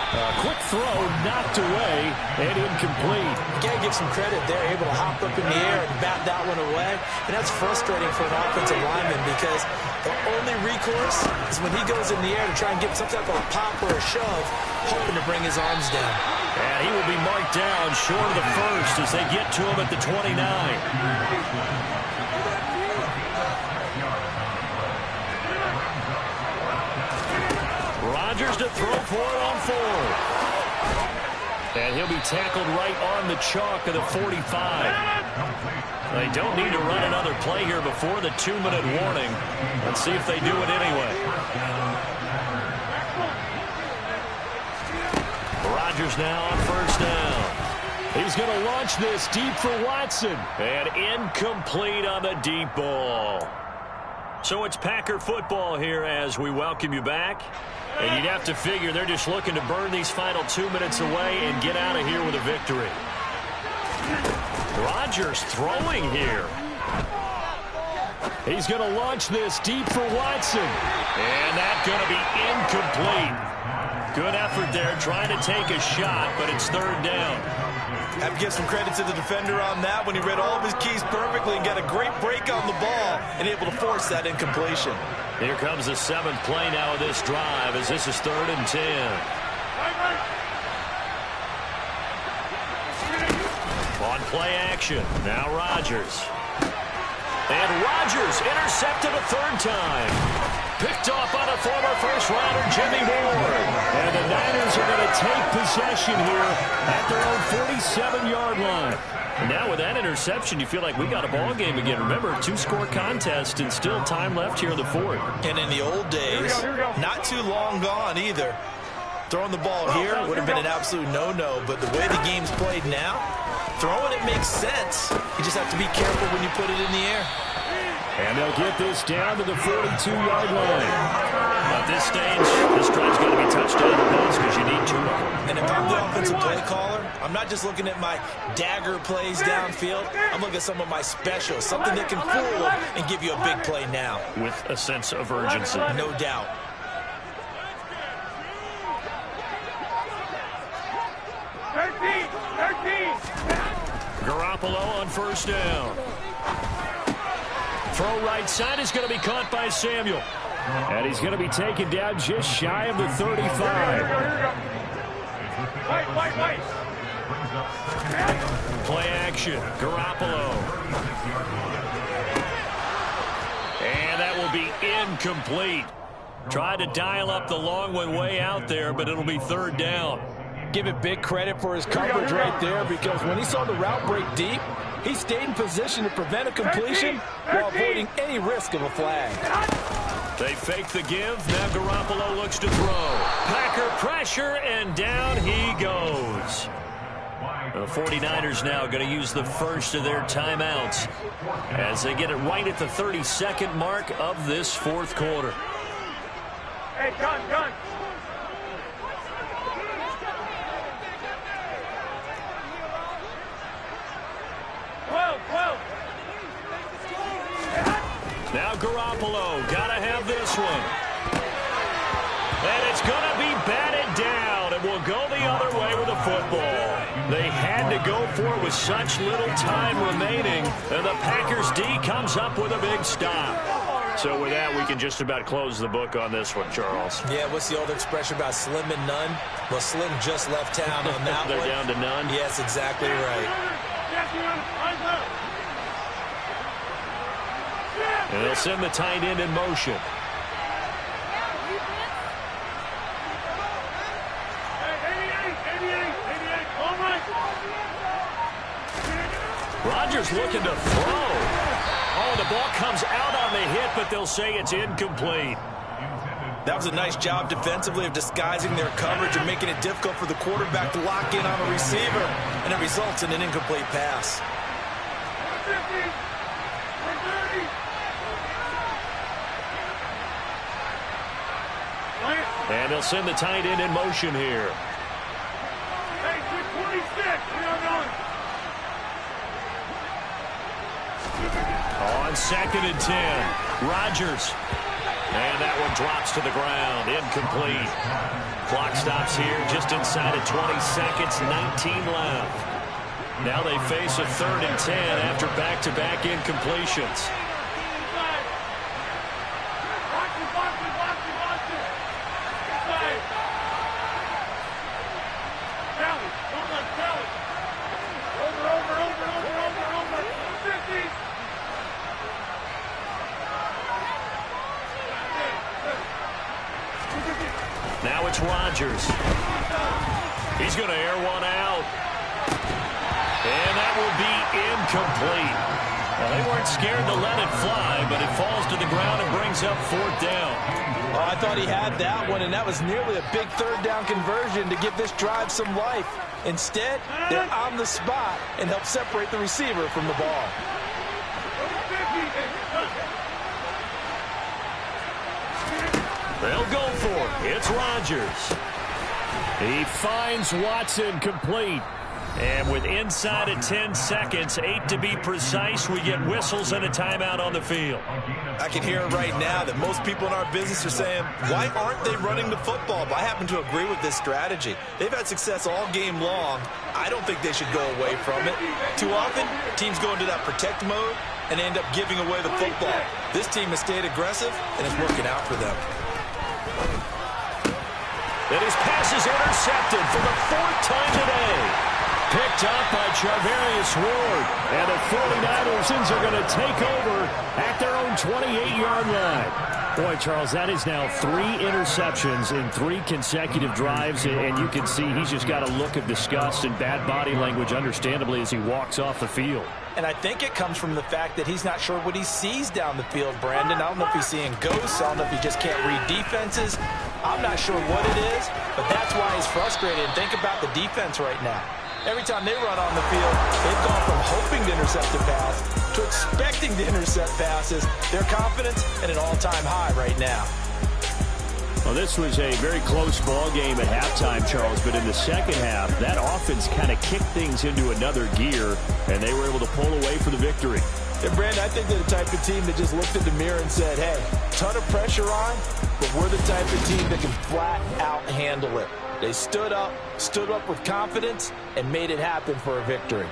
A quick throw, knocked away, and incomplete. You got to give some credit. They're able to hop up in the air and bat that one away. And that's frustrating for an offensive lineman because the only recourse is when he goes in the air to try and get some type of a pop or a shove, hoping to bring his arms down. And he will be marked down short of the first as they get to him at the 29. Rodgers to throw for it on 4. And he'll be tackled right on the chalk of the 45. They don't need to run another play here before the 2-minute warning. Let's see if they do it anyway. Rodgers now on first down. He's going to launch this deep for Watson. And incomplete on the deep ball. So it's Packer football here as we welcome you back. And you'd have to figure they're just looking to burn these final 2 minutes away and get out of here with a victory. Rodgers throwing here. He's going to launch this deep for Watson. And that's going to be incomplete. Good effort there trying to take a shot, but it's third down. I have to give some credit to the defender on that when he read all of his keys perfectly and got a great break on the ball and able to force that incompletion. Here comes the 7th play now of this drive as this is 3rd and 10. On play action, now Rodgers. And Rodgers intercepted a 3rd time. Picked off by the former first-rounder Jimmy Ward. And the Niners are going to take possession here at their own 47-yard line. And now with that interception, you feel like we got a ball game again. Remember, 2-score contest and still time left here in the 4th. And in the old days, not too long gone either. Throwing the ball here would have been an absolute no-no, but the way the game's played now, throwing it makes sense. You just have to be careful when you put it in the air. And they'll get this down to the 42-yard line. At this stage, this drive's going to be touchdown or bust because you need 2 of them. And if I'm the offensive play caller, I'm not just looking at my dagger plays downfield. I'm looking at some of my specials, something that can fool them and give you a big play now. With a sense of urgency. No doubt. Garoppolo on first down. Throw right side is going to be caught by Samuel. And he's going to be taken down just shy of the 35. Play action. Garoppolo. And that will be incomplete. Tried to dial up the long one way out there, but it'll be 3rd down. Give it big credit for his coverage right there because when he saw the route break deep, he stayed in position to prevent a completion while avoiding any risk of a flag. They fake the give. Now Garoppolo looks to throw. Packer pressure, and down he goes. The 49ers now going to use the first of their timeouts as they get it right at the 32nd mark of this 4th quarter. Hey, gun. Now Garoppolo, gotta have this one. And it's gonna be batted down, and will go the other way with the football. They had to go for it with such little time remaining, and the Packers D comes up with a big stop. So with that, we can just about close the book on this one, Charles. Yeah, what's the old expression about slim and none? Well, Slim just left town on that They're one. down to none? Yes, exactly right. And they'll send the tight end in motion. Rodgers looking to throw. Oh, the ball comes out on the hit, but they'll say it's incomplete. That was a nice job defensively of disguising their coverage and making it difficult for the quarterback to lock in on a receiver, and it results in an incomplete pass. And they'll send the tight end in motion here. Hey, 26, we are going. On 2nd and 10, Rodgers. And that one drops to the ground, incomplete. Clock stops here just inside of 20 seconds, 19 left. Now they face a 3rd and 10 after back-to-back incompletions. Now it's Rodgers. He's going to air one out. And that will be incomplete. Well, they weren't scared to let it fly, but it falls to the ground and brings up 4th down. Oh, I thought he had that one, and that was nearly a big 3rd down conversion to give this drive some life. Instead, they're on the spot and help separate the receiver from the ball. They'll go for it. It's Rodgers. He finds Watson complete. And with inside of 10 seconds, 8 to be precise, we get whistles and a timeout on the field. I can hear it right now that most people in our business are saying, why aren't they running the football? But I happen to agree with this strategy. They've had success all game long. I don't think they should go away from it. Too often, teams go into that protect mode and end up giving away the football. This team has stayed aggressive, and it's working out for them. And his pass is intercepted for the 4th time today. Picked up by Charvarius Ward. And the 49ers are going to take over at their own 28-yard line. Boy, Charles, that is now 3 interceptions in 3 consecutive drives. And you can see he's just got a look of disgust and bad body language, understandably, as he walks off the field. And I think it comes from the fact that he's not sure what he sees down the field, Brandon. I don't know if he's seeing ghosts. I don't know if he just can't read defenses. I'm not sure what it is, but that's why he's frustrated. And think about the defense right now. Every time they run on the field, they've gone from hoping to intercept a pass to expecting to intercept passes. Their confidence at an all-time high right now. Well, this was a very close ball game at halftime, Charles, but in the second half, that offense kind of kicked things into another gear, and they were able to pull away for the victory. And, Brandon, I think they're the type of team that just looked in the mirror and said, hey, ton of pressure on, but we're the type of team that can flat out handle it. They stood up with confidence, and made it happen for a victory.